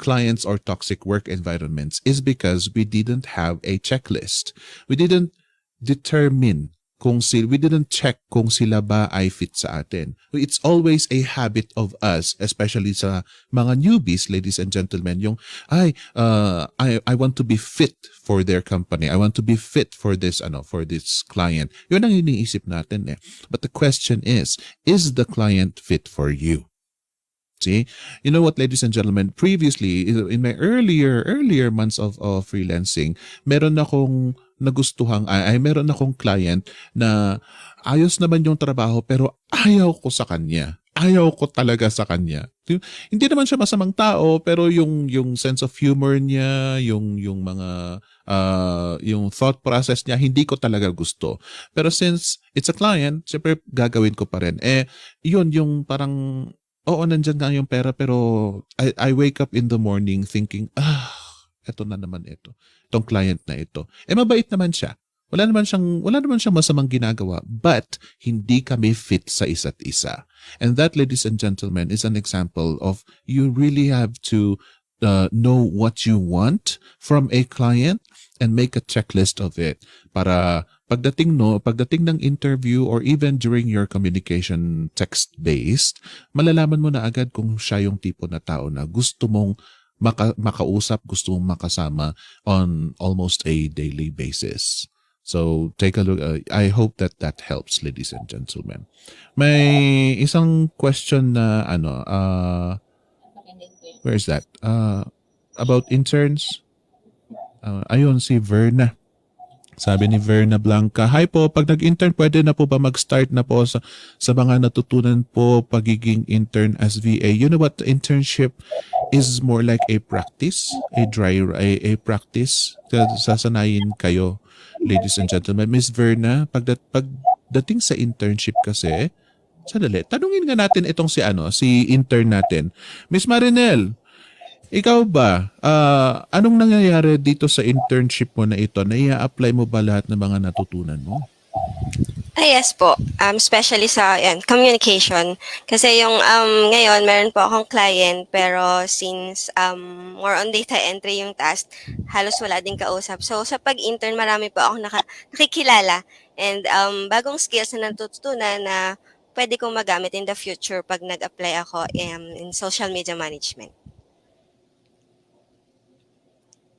clients or toxic work environments is because we didn't have a checklist. We didn't determine we didn't check kung sila ba ay fit sa atin. It's always a habit of us, especially sa mga newbies, ladies and gentlemen, yung I want to be fit for their company. I want to be fit for this client. Yun ang iniisip natin eh. But the question is the client fit for you? See, you know what, ladies and gentlemen, previously in my earlier months of freelancing, meron akong meron akong client na ayos naman yung trabaho pero ayaw ko sa kanya. Ayaw ko talaga sa kanya. Hindi naman siya masamang tao, pero yung sense of humor niya, yung mga yung thought process niya, hindi ko talaga gusto. Pero since it's a client, siyempre gagawin ko pa rin. Yun yung parang oo, nandyan nga yung pera, pero I wake up in the morning thinking, eto na naman ito. Itong client na ito. Mabait naman siya. Wala naman siyang masamang ginagawa, but hindi kami fit sa isa't isa. And that, ladies and gentlemen, is an example of you really have to know what you want from a client and make a checklist of it para pagdating ng interview or even during your communication text-based, malalaman mo na agad kung siya yung tipo na tao na gusto mong makausap, gusto mong makasama on almost a daily basis. So take a look. I hope that helps, ladies and gentlemen. May isang question na where is that? About interns. Ayun, si Verna. Sabi ni Verna Blanca, hi po, pag nag-intern, pwede na po ba mag-start na po sa mga natutunan po pagiging intern as VA? You know what, internship is more like a practice, a practice. Sasanayin kayo, ladies and gentlemen. Miss Verna, pagdating sa internship kasi, sadali, tanungin nga natin itong si intern natin. Miss Marinel, ikaw ba, anong nangyayari dito sa internship mo na ito? Nai-apply mo ba lahat ng mga natutunan mo? Yes po. Especially sa communication. Kasi yung ngayon, meron po akong client, pero since more on data entry yung task, halos wala din kausap. So sa pag-intern, marami po akong nakikilala. And bagong skills na natutunan na pwede kong magamit in the future pag nag-apply ako in social media management.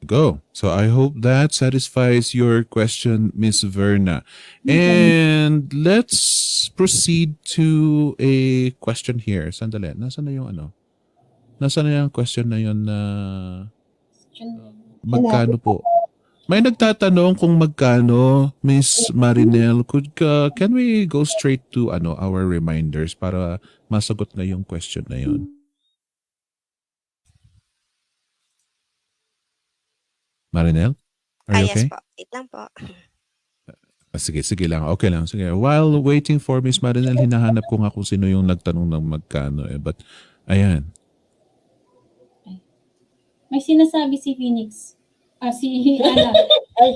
Go. So I hope that satisfies your question, Miss Verna. And let's proceed to a question here. Sandali. Nasaan na yung question na yun na magkano po? May nagtatanong kung magkano, Miss Marinel. Can we go straight to our reminders para masagot na yung question na yun? Marinel? Are you Yes okay? po. Wait lang po. Sige lang. Okay lang. Sige. While waiting for Miss Marinel, hinahanap ko nga kung sino yung nagtanong ng magkano. But, ayan. May sinasabi si Phoenix. Si Ana. Ay.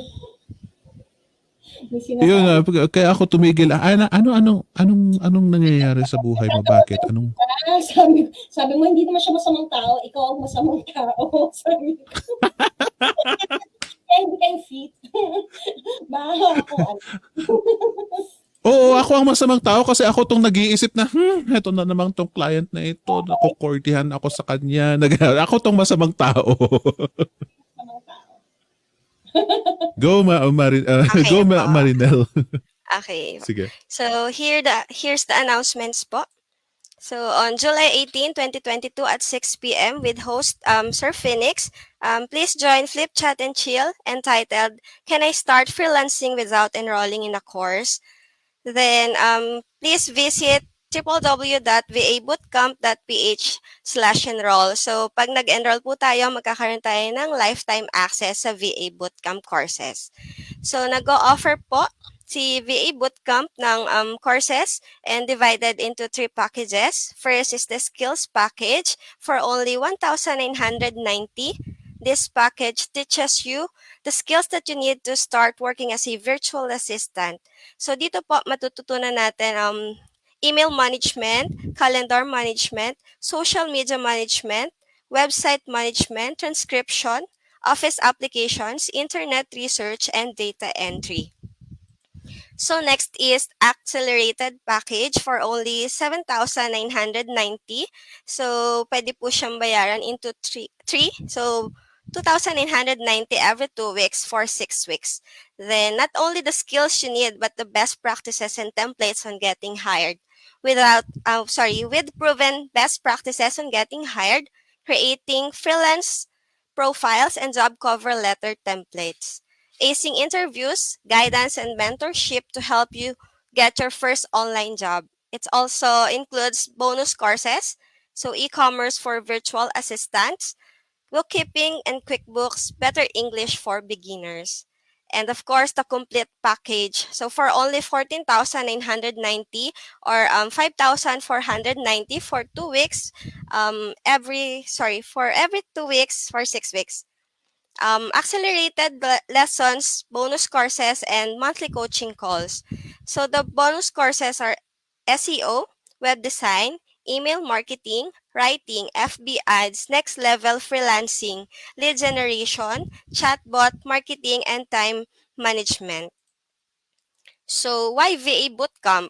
May sinasabi. Yun nga, kaya ako tumigil. Anong nangyayari sa buhay mo? Bakit? Sabi mo, hindi naman siya masamang tao. Ikaw ang masamang tao. Sabi ko. Kaya hindi kayo fit. Bahala ako. Oo, ako ang masamang tao kasi ako tong nag-iisip na, eto na namang tong client na ito, nakukortihan ako sa kanya. Ako tong masamang tao. Masamang tao. Go, Okay po. Marinel. Okay. Sige. So here's the announcements po. So on July 18, 2022 at 6 p.m. with host Sir Phoenix, please join Flip Chat and Chill entitled Can I Start Freelancing Without Enrolling in a Course? Then please visit www.vabootcamp.ph/enroll. So pag nag-enroll po tayo, magkakaroon tayo ng lifetime access sa VA Bootcamp courses. So nag-o-offer po si VA Bootcamp ng courses and divided into 3 packages. First is the skills package for only 1,990. This package teaches you the skills that you need to start working as a virtual assistant. So dito po matututunan natin email management, calendar management, social media management, website management, transcription, office applications, internet research, and data entry. So next is accelerated package for only 7,990. So pwede po siyang bayaran into 3. So 2,990 every 2 weeks for 6 weeks. Then not only the skills you need, but the best practices and templates on getting hired. With proven best practices on getting hired, creating freelance profiles and job cover letter templates. Acing interviews, guidance, and mentorship to help you get your first online job. It also includes bonus courses, so e-commerce for virtual assistants, bookkeeping and QuickBooks, better English for beginners. And of course, the complete package. So for only 14,990 or 5,490 for 2 weeks, for every 2 weeks for 6 weeks. Accelerated lessons, bonus courses, and monthly coaching calls. So the bonus courses are SEO, web design, email marketing, writing, FB ads, next level freelancing, lead generation, chatbot marketing, and time management. So why VA Bootcamp?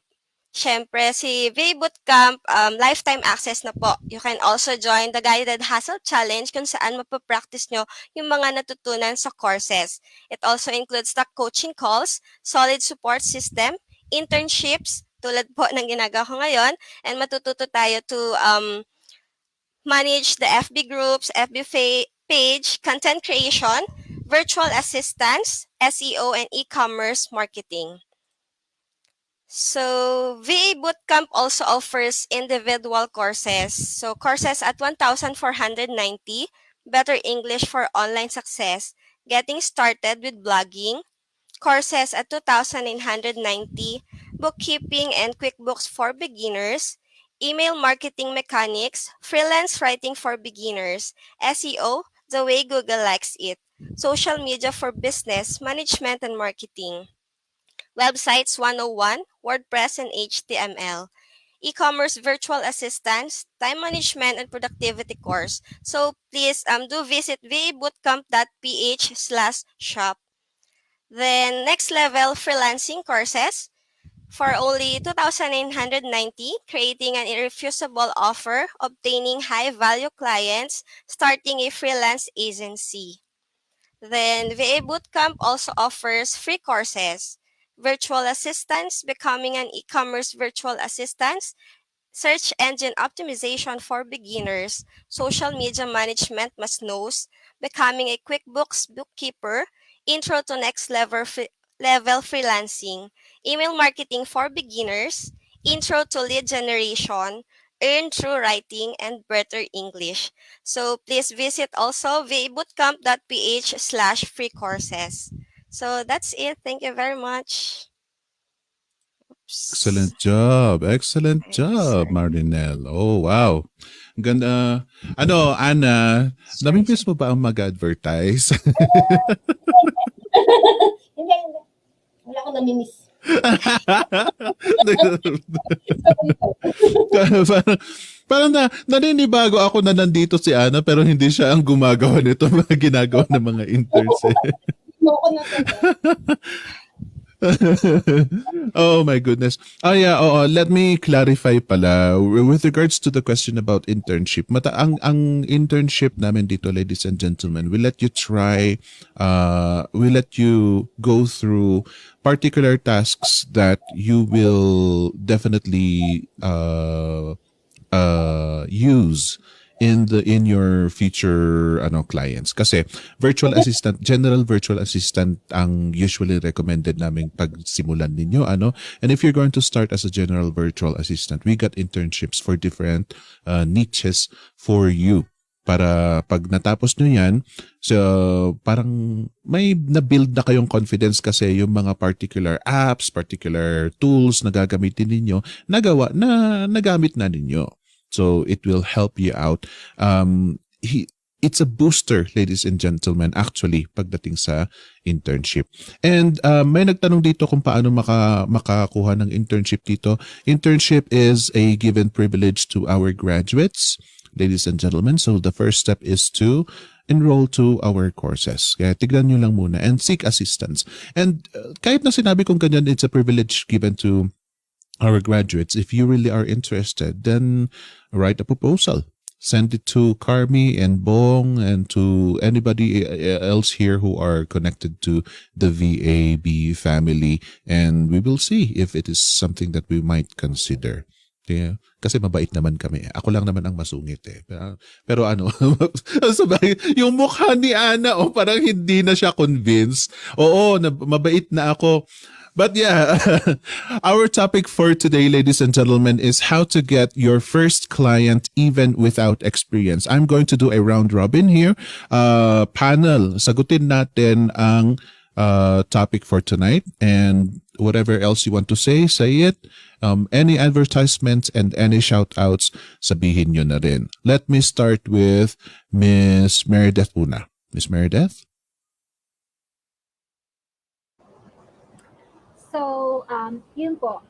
Siyempre, si VA Bootcamp, lifetime access na po. You can also join the Guided Hustle Challenge kung saan mapapractice nyo yung mga natutunan sa courses. It also includes the coaching calls, solid support system, internships, tulad po ng ginagawa ko ngayon, and matututo tayo to manage the FB groups, FB page, content creation, virtual assistance, SEO, and e-commerce marketing. So, VA Bootcamp also offers individual courses. So, courses at 1,490, Better English for Online Success, Getting Started with Blogging, courses at 2,990, Bookkeeping and QuickBooks for Beginners, Email Marketing Mechanics, Freelance Writing for Beginners, SEO, the way Google likes it, Social Media for Business, Management and Marketing, Websites 101, WordPress and HTML, e-commerce virtual assistance, time management and productivity course. So please do visit vabootcamp.ph/shop. Then next level freelancing courses for only 2,990, creating an irrefusable offer, obtaining high value clients, starting a freelance agency. Then VA Bootcamp also offers free courses, virtual assistance, becoming an e-commerce virtual assistant, search engine optimization for beginners, social media management must-knows, becoming a QuickBooks bookkeeper, Intro to Next Level Freelancing, Email Marketing for Beginners, Intro to Lead Generation, Earn Through Writing, and Better English. So please visit also vabootcamp.ph/free courses. So that's it. Thank you very much. Excellent job. Excellent Thank you, job, sir. Marinel. Oh, wow. Ganda. Ano, Ana, namimiss mo ba ang mag-advertise? Hindi. Wala akong namimiss. parang, parang naninibago ako na nandito si Ana pero hindi siya ang gumagawa nito mga ginagawa ng mga interns. Ako na to. Oh my goodness. Oh yeah, let me clarify pala with regards to the question about internship. Ang internship namin dito, ladies and gentlemen, we let you try we let you go through particular tasks that you will definitely use in your future clients, kasi general virtual assistant ang usually recommended naming pagsimulan ninyo, and if you're going to start as a general virtual assistant, we got internships for different niches for you para pag natapos nyo yan, so parang may na-build na kayong confidence kasi yung mga particular apps, particular tools na gagamitin ninyo, nagamit na ninyo. So it will help you out. It's a booster, ladies and gentlemen, actually, pagdating sa internship. And may nagtanong dito kung paano makakuha ng internship dito. Internship is a given privilege to our graduates, ladies and gentlemen. So the first step is to enroll to our courses. Kaya tignan nyo lang muna and seek assistance. And kahit na sinabi kong ganyan, it's a privilege given to our graduates. If you really are interested, then write a proposal. Send it to Carmi and Bong and to anybody else here who are connected to the VAB family, and we will see if it is something that we might consider. Yeah. Kasi mabait naman kami. Ako lang naman ang masungit eh. Pero yung mukha ni Ana, parang hindi na siya convinced. Oo, mabait na ako. But yeah, our topic for today, ladies and gentlemen, is how to get your first client even without experience. I'm going to do a round robin here. Panel, sagutin natin ang topic for tonight, and whatever else you want to say it. Any advertisements and any shout outs, sabihin nyo na rin. Let me start with Miss Meredith muna. Miss Meredith? So, yun po.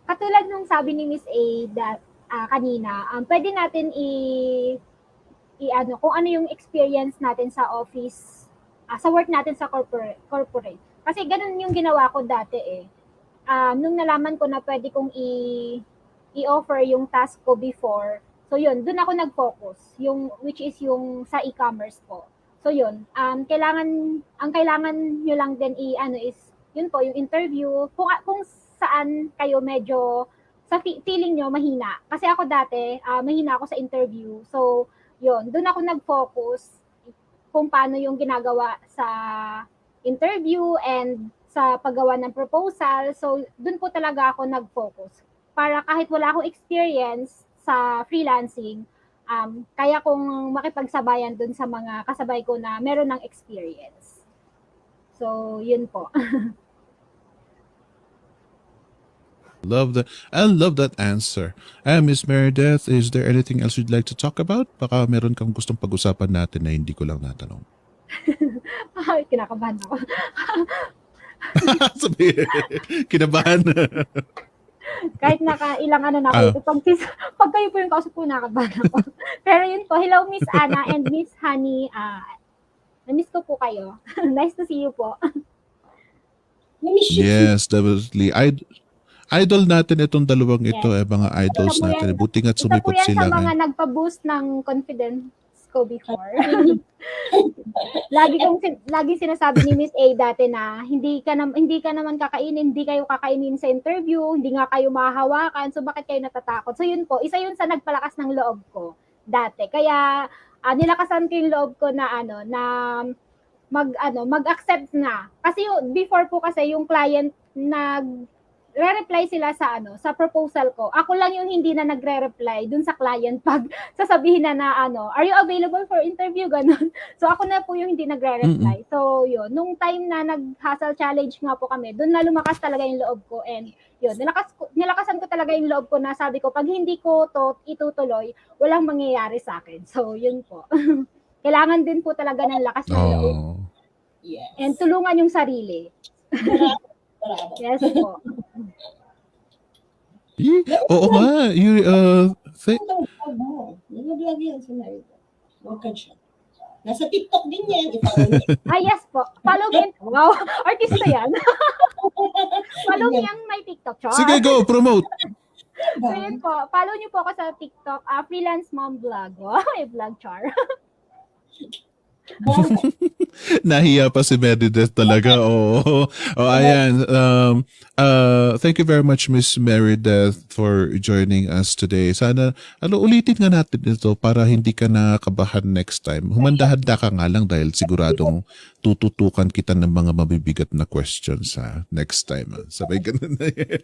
Katulad nung sabi ni Miss A that kanina, pwede natin kung ano yung experience natin sa office, sa work natin sa corporate. Kasi ganun yung ginawa ko dati eh. Nung nalaman ko na pwede kong i-offer yung task ko before, so yun, dun ako nag-focus, which is yung sa e-commerce po. So yun, ang kailangan nyo lang din is yun po, yung interview, kung saan kayo medyo sa feeling nyo mahina. Kasi ako dati, mahina ako sa interview. So, yun, doon ako nag-focus kung paano yung ginagawa sa interview and sa paggawa ng proposal. So, doon po talaga ako nag-focus. Para kahit wala akong experience sa freelancing, kaya kong makipagsabayan doon sa mga kasabay ko na meron ng experience. So, yun po. I love that answer. Miss Meredith, is there anything else you'd like to talk about? Baka meron kang gustong pag-usapan natin na hindi ko lang natanong. Kinakabahan ako. Sabi, kinabahan. Kahit ilang na ako. Pag kayo po yung kausap ko, nakabahan ako. Pero yun po, hello Miss Ana and Miss Honey. Na-miss ko po kayo. Nice to see you po. Yes, definitely. Idol natin itong dalawang ito, mga idols natin. Buti nga't sumipot sila. Ito po yan sa mga nagpa-boost ng confidence ko before. Lagi sinasabi ni Miss A dati na hindi ka naman kakainin, hindi kayo kakainin sa interview, hindi nga kayo mahahawakan, so bakit kayo natatakot? So yun po, isa yun sa nagpalakas ng loob ko dati. Kaya nilakasan ko yung loob ko na mag-accept na. Kasi before po kasi yung client re-reply sila sa proposal ko. Ako lang yung hindi na nagre-reply dun sa client pag sasabihin na are you available for interview? Ganun. So ako na po yung hindi nagre-reply. So yun, nung time na nag-hustle challenge nga po kami, dun na lumakas talaga yung loob ko and yun, nilakasan ko talaga yung loob ko na sabi ko, pag hindi ko to itutuloy, walang mangyayari sa akin. So yun po. Kailangan din po talaga ng lakas ng loob Oh. Yes. and tulungan yung sarili. Bravo. Yes po. Oo nga. Nag-vlog yan si Marita. Huwag ka siya. Nasa TikTok din yan. I-follow niyo. Yes po. Follow me. Wow, artista yan. Follow me ang my TikTok. Char. Sige, go. Promote. So yun po. Follow niyo po ako sa TikTok. Freelance mom vlog. Wow, may vlog char. Nahiya pa si Meredith talaga. Oo. Oh, ayan. Thank you very much, Miss Meredith, for joining us today. Sana, ulitin nga natin ito para hindi ka nakabahan next time. Humanda-handa ka nga lang dahil siguradong tututukan kita ng mga mabibigat na questions next time. Sabay ganun na yan.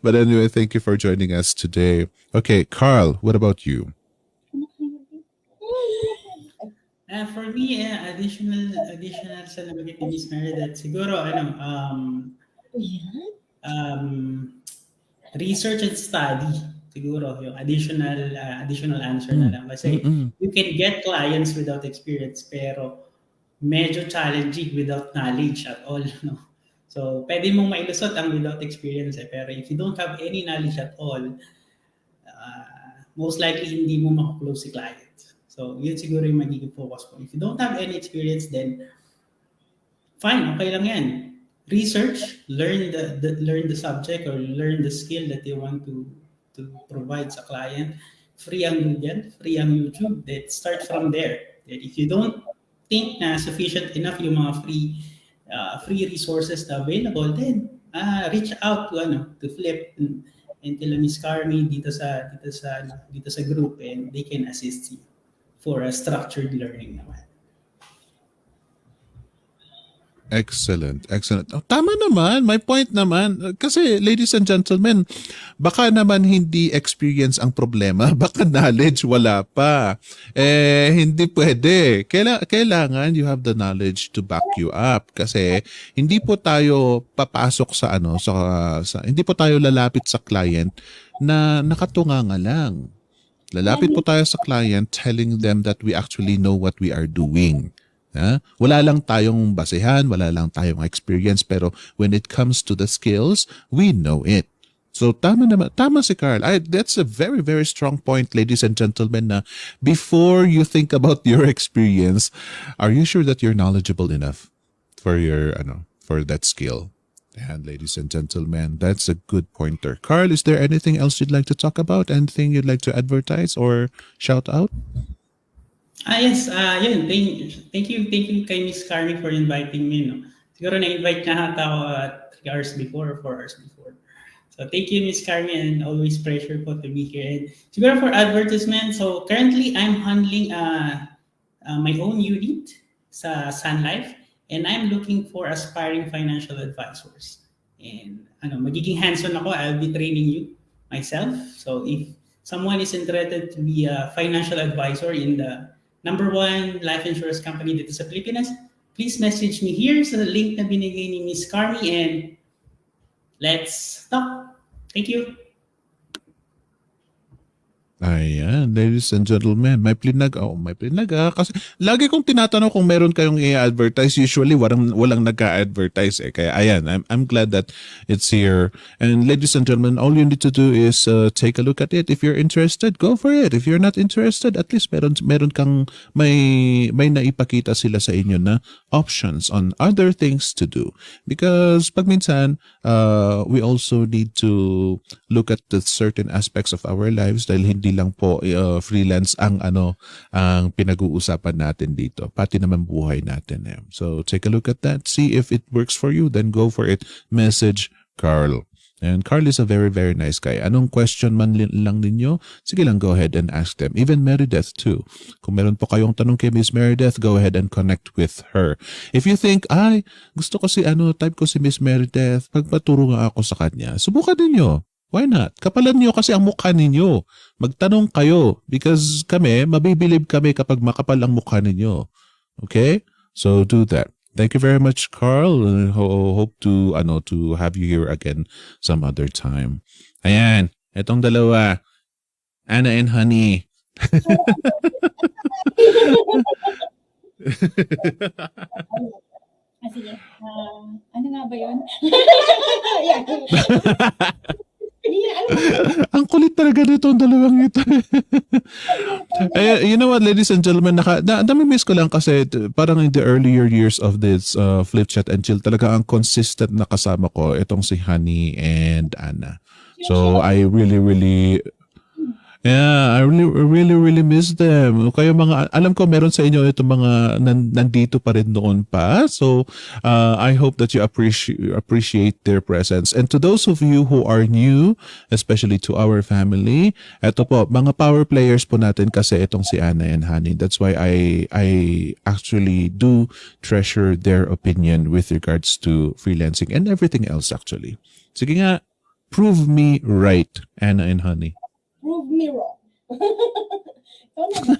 But anyway, thank you for joining us today. Okay, Carl, what about you? For me, additional sa nabanggit ni Miss Meredith, siguro, research and study, siguro, yung additional answer na lang. Kasi you can get clients without experience, pero medyo challenging without knowledge at all. No? So, pwede mong mailusot ang without experience, pero if you don't have any knowledge at all, most likely hindi mo makaklose si client. So, yun siguro yung magiging focus ko. If you don't have any experience, then fine, okay lang yan. Research, learn the subject or learn the skill that you want to provide sa client. Free ang Google, free ang YouTube. Let's start from there. Then if you don't think na sufficient enough yung mga free resources na available, then reach out to Flip and kila Miss Carmi dito sa group, and they can assist you for a structured learning naman. Excellent. Oh, tama naman. My point naman. Kasi, ladies and gentlemen, baka naman hindi experience ang problema. Baka knowledge wala pa. Hindi pwede. Kailangan you have the knowledge to back you up. Kasi, hindi po tayo papasok hindi po tayo lalapit sa client na nakatunganga lang. Lalapit po tayo sa client telling them that we actually know what we are doing. Wala lang tayong basehan, wala lang tayong experience, pero when it comes to the skills, we know it. So tama si Carl. That's a very, very strong point, ladies and gentlemen, na before you think about your experience, are you sure that you're knowledgeable enough for for that skill? And ladies and gentlemen, that's a good pointer. Carl, is there anything else you'd like to talk about? Anything you'd like to advertise or shout out? Yes. Yun. Thank you kay Miss Carmi for inviting me. No? Siguro na-invite niya ako 3 hours before or 4 hours before. So thank you, Miss Carmi, and always pressure po to be here. And siguro for advertisement, so currently I'm handling my own unit sa Sun Life. And I'm looking for aspiring financial advisors. And magiging hands-on ako. I'll be training you myself. So if someone is interested to be a financial advisor in the #1 life insurance company dito sa Pilipinas, please message me here sa link na binigay ni Miss Carmi, and let's talk. Thank you. Ayan, ladies and gentlemen, may plinag. Kasi lagi kong tinatanong kung meron kayong i-advertise. Usually, walang nagka-advertise. Kaya ayan, I'm glad that it's here. And ladies and gentlemen, all you need to do is take a look at it. If you're interested, go for it. If you're not interested, at least meron kang may naipakita sila sa inyo na options on other things to do. Because pag minsan, we also need to look at the certain aspects of our lives dahil hindi lang po freelance ang pinag-uusapan natin dito, pati naman buhay natin. So take a look at that, see if it works for you, then go for it. Message Carl. And Carl is a very, very nice guy. Anong question man lang ninyo, sige lang, go ahead and ask them. Even Meredith too. Kung meron po kayong tanong kay Miss Meredith, go ahead and connect with her. If you think, ay, gusto ko si type ko si Miss Meredith, pagpaturo nga ako sa kanya, subukan ninyo. Why not? Kapalan niyo kasi ang mukha ninyo. Magtanong kayo because kami, mabibilib kami kapag makapal ang mukha ninyo. Okay? So do that. Thank you very much, Carl. Hope to have you here again some other time. Ayan, etong dalawa, Anna and Honey. Sige. Ano nga ba yun? Yan. Hindi na, ano ba? Ang kulit talaga nito ang dalawang ito. You know what, ladies and gentlemen, nami-miss ko lang kasi parang in the earlier years of this Flip Chat and Chill, talaga ang consistent na kasama ko itong si Honey and Anna. So I really really miss them. Kayo mga, alam ko meron sa inyo itong mga nandito pa rin noon pa. So I hope that you appreciate their presence. And to those of you who are new, especially to our family, eto po, mga power players po natin kasi itong si Anna and Honey. That's why I actually do treasure their opinion with regards to freelancing and everything else actually. Sige nga, prove me right, Anna and Honey. Prove me wrong. Ikaw na ba?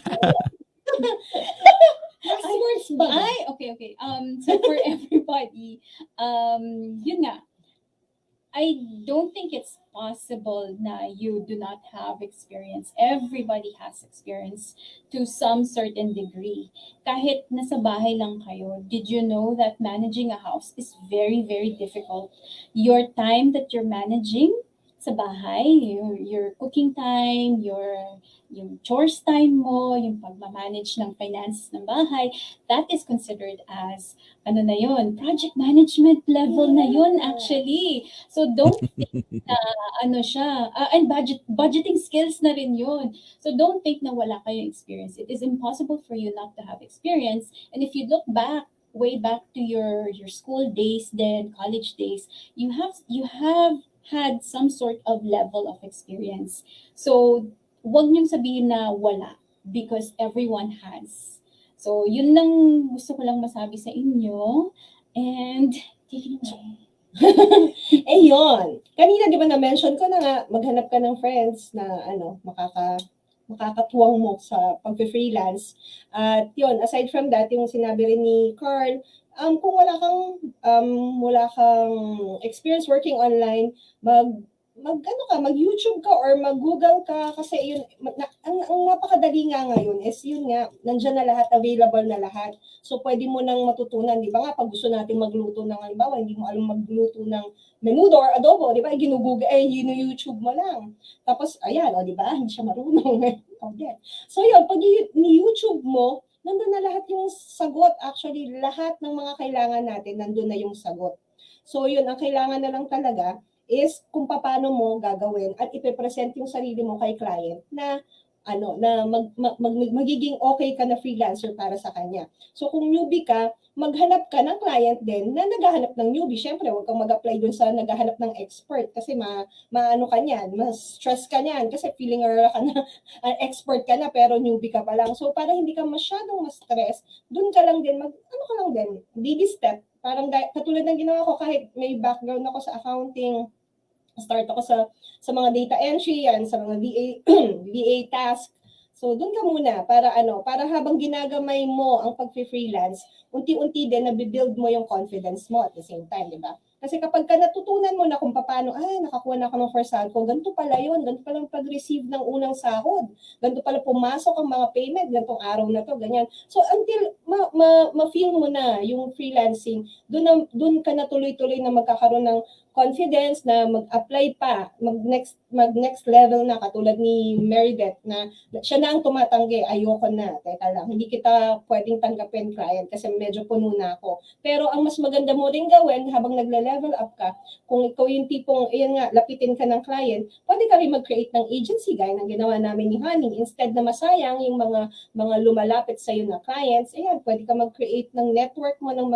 Last words ba? Okay. So for everybody, yun nga, I don't think it's possible na you do not have experience. Everybody has experience to some certain degree. Kahit nasa bahay lang kayo, did you know that managing a house is very, very difficult? Your time that you're managing sa bahay, your cooking time, yung chores time mo, yung pagmamanage ng finances ng bahay, that is considered as, na yun, project management level na yun actually. So don't think na siya, and budgeting skills na rin yun. So don't think na wala kayong experience. It is impossible for you not to have experience. And if you look back, way back to your school days, then college days, you have had some sort of level of experience. So, wag niyong sabihin na wala because everyone has. So, yun lang gusto ko lang masabi sa inyo. And, take it away. Yun. Kanina, di ba na-mention ko na nga, maghanap ka ng friends na makakatuwang mo sa pag-freelance. At yun, aside from that, yung sinabi rin ni Carl, kung wala kang experience working online, mag-YouTube ka or mag-Google ka kasi yun, ang napakadali nga ngayon is yun nga, nandiyan na lahat, available na lahat. So, pwede mo nang matutunan, di ba nga, pag gusto natin magluto ng, halimbawa, hindi mo alam magluto ng menudo or adobo, di ba, YouTube mo lang. Tapos, ayan, di ba, hindi siya marunong. So, yun, pag ni-YouTube mo, nandun na lahat yung sagot. Actually, lahat ng mga kailangan natin, nandun na yung sagot. So, yun, ang kailangan na lang talaga is kung paano mo gagawin at ipepresent yung sarili mo kay client na magiging okay ka na freelancer para sa kanya. So kung newbie ka, maghanap ka ng client din na naghahanap ng newbie. Siyempre, huwag kang mag-apply dun sa naghahanap ng expert kasi maano ka niyan, mas-stress ka niyan kasi feeling ka na expert ka na pero newbie ka pa lang. So para hindi ka masyadong ma-stress, dun ka lang din, baby step. Parang katulad ng ginawa ko kahit may background ako sa accounting, start ako sa mga data entry, yan, sa mga VA task. So, doon ka muna para habang ginagamay mo ang pag-freelance, unti-unti din nabibuild mo yung confidence mo at the same time, di ba? Kasi kapag ka natutunan mo na kung paano, nakakuha na ako ng first sahod ko, ganito pala yun, ganito pala pag-receive ng unang sahod, ganito pala pumasok ang mga payment, ganitong araw na to, ganyan. So, until ma-feel mo na yung freelancing, doon ka na tuloy-tuloy na magkakaroon ng confidence na mag-apply pa, mag-next level na, katulad ni Meredith na siya na ang tumatanggi, ayoko na, teka lang, hindi kita pwedeng tanggapin client kasi medyo puno na ako. Pero ang mas maganda mo rin gawin habang nagle-level up ka, kung ikaw yung tipong, lapitin ka ng client, pwede ka rin mag-create ng agency gaya ng ginawa namin ni Honey. Instead na masayang yung mga lumalapit sa iyo na clients, pwede ka mag-create ng network mo ng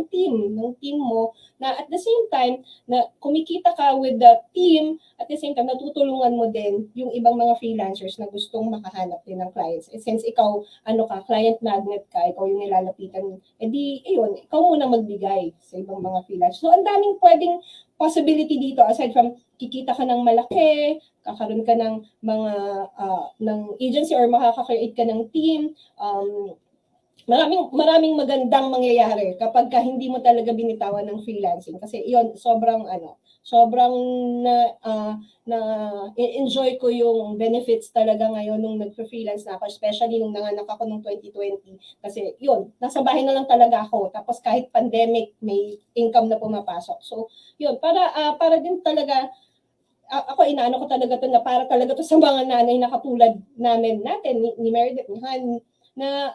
team mo na at the same time, na kumikita ka with the team, at the same time, natutulungan mo din yung ibang mga freelancers na gustong makahanap din ng clients. Since ikaw, client magnet ka, ikaw yung nilalapitan, ayun, ikaw muna magbigay sa ibang mga freelancers. So, ang daming pwedeng possibility dito, aside from kikita ka ng malaki, kakaroon ka ng mga, ng agency or makaka-create ka ng team, maraming magandang mangyayari kapag hindi mo talaga binitawan ng freelancing, kasi iyon sobrang enjoy ko yung benefits talaga ngayon nung nagfreelance na ako, especially nung nanganak ako nung 2020, kasi yun, nasa bahay na lang talaga ako, tapos kahit pandemic may income na pumapasok. So yun, para din talaga ako inaano ko talaga to na para talaga to sa mga nanay na katulad natin ni Meredith, ni Han, na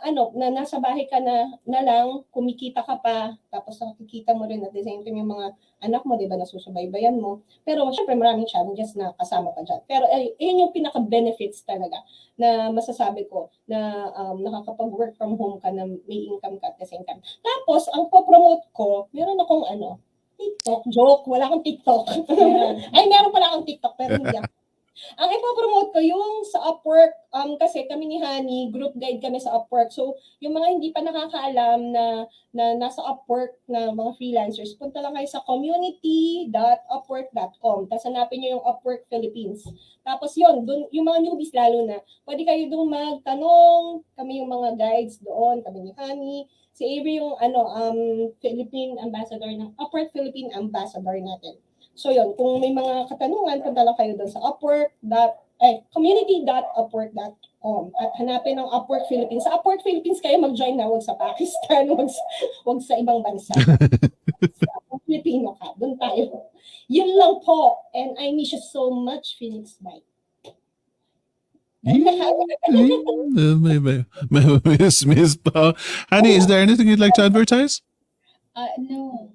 nasa bahay ka na lang, kumikita ka pa, tapos nakikita mo rin at the same time yung mga anak mo, di ba, nasusubaybayan mo. Pero syempre maraming challenges na kasama pa dyan. Pero yun yung pinaka-benefits talaga na masasabi ko na nakakapag-work from home ka na may income ka at the same time. Tapos, ang po-promote ko, meron akong TikTok. Joke, wala akong TikTok. Ay, meron pala akong TikTok, pero hindi ako. Ang ipopromote ko yung sa Upwork, kasi kami ni Honey, group guide kami sa Upwork. So, yung mga hindi pa nakakaalam na nasa Upwork na mga freelancers, punta lang kayo sa community.upwork.com. Tapos hanapin nyo yung Upwork Philippines. Tapos yun, dun, yung mga newbies lalo na, pwede kayo doon magtanong, kami yung mga guides doon, kami ni Honey. Si Avery yung Philippine Ambassador ng Upwork Philippine Ambassador natin. So yun, kung may mga katanungan, punta lang kayo doon sa community.upwork.com at hanapin ang Upwork Philippines. Sa Upwork Philippines kayo mag-join na, wag sa Pakistan, wag sa ibang bansa. Sa Filipino ka, doon tayo. Yun lang po. And I miss you so much, Phoenix Bite. Miss Pa. Honey, is there anything you'd like to advertise? No.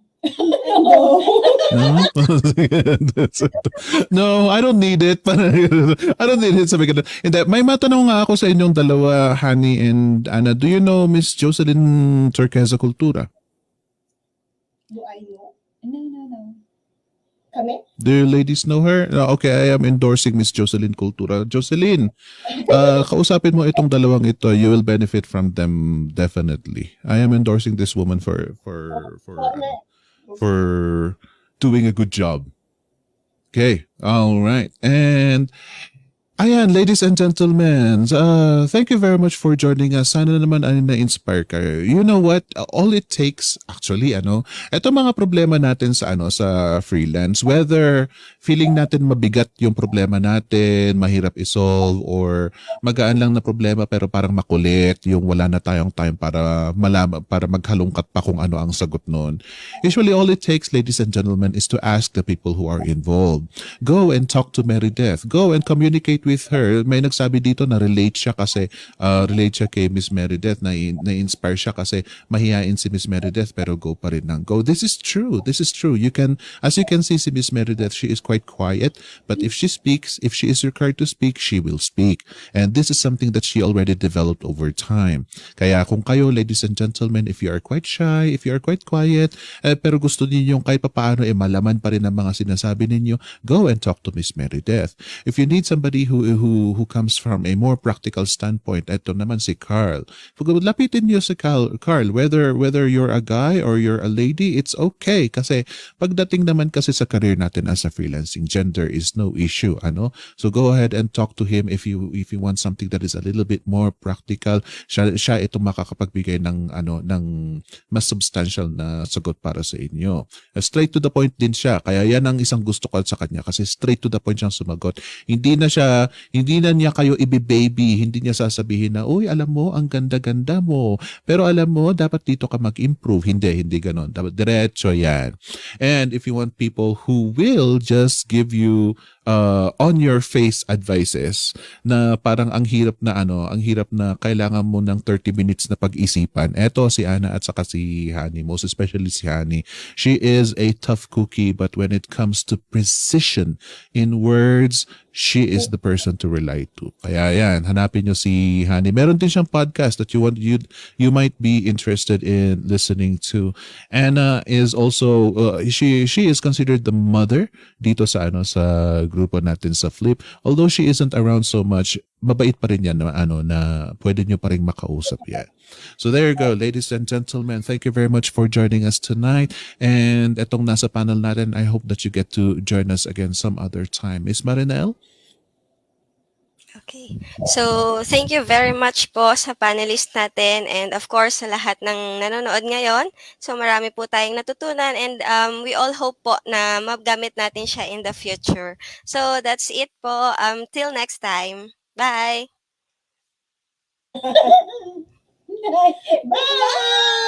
No, I don't need it. I don't need it. Sabi ko, hindi, may matanong nga ako sa inyong dalawa, Honey and Anna. Do you know Miss Jocelyn Turquesa Cultura? Do I know? No. Kami? Do you ladies know her? Okay, I am endorsing Miss Jocelyn Cultura. Jocelyn, kausapin mo itong dalawang ito. You will benefit from them definitely. I am endorsing this woman for doing a good job. Okay, all right. And ayan, ladies and gentlemen, thank you very much for joining us. Sana naman ay na-inspire kayo. You know what? All it takes, actually, ito mga problema natin sa freelance, whether feeling natin mabigat yung problema natin, mahirap isolve, or magaan lang na problema pero parang makulit, yung wala na tayong time para maghalungkat pa kung ano ang sagot nun. Usually, all it takes, ladies and gentlemen, is to ask the people who are involved. Go and talk to Meredith. Go and communicate with her. May nagsabi dito na relate siya kay Miss Meredith, na-inspire siya kasi mahihain si Miss Meredith pero go pa rin ng go. This is true. You can, as you can see, si Miss Meredith, she is quite quiet, but if she speaks, if she is required to speak, she will speak. And this is something that she already developed over time. Kaya kung kayo, ladies and gentlemen, if you are quite shy, if you are quite quiet, pero gusto niyo kahit papaano malaman pa rin ang mga sinasabi ninyo, go and talk to Miss Meredith. If you need somebody who comes from a more practical standpoint, eto naman si Carl. Lapitin niyo si Carl, whether you're a guy or you're a lady, it's okay. Kasi pagdating naman kasi sa career natin as a freelancing, gender is no issue. So go ahead and talk to him if you want something that is a little bit more practical. Siya ito makakapagbigay ng mas substantial na sagot para sa inyo. Straight to the point din siya. Kaya yan ang isang gusto ko sa kanya kasi straight to the point siyang sumagot. Hindi na niya kayo ibi-baby, hindi niya sasabihin na, uy, alam mo, ang ganda-ganda mo. Pero alam mo, dapat dito ka mag-improve. Hindi ganon. Dapat diretso yan. And if you want people who will just give you on your face advices na parang ang hirap na kailangan mo ng 30 minutes na pag-isipan. Eto si Ana at saka si Hani, most especially si Hani. She is a tough cookie, but when it comes to precision in words, she is the person to rely to. Kaya yan, hanapin nyo si Hani. Meron din siyang podcast that you might be interested in listening to. Anna is also she is considered the mother dito sa sa grupo natin sa Flip. Although she isn't around so much, mabait pa rin yan na pwede nyo pa rin makausap yan. So there you go, ladies and gentlemen. Thank you very much for joining us tonight. And etong nasa panel natin, I hope that you get to join us again some other time. Miss Marinelle? Okay. So, thank you very much po sa panelist natin and of course sa lahat ng nanonood ngayon. So, marami po tayong natutunan and we all hope po na magamit natin siya in the future. So, that's it po. Till next time. Bye! Bye!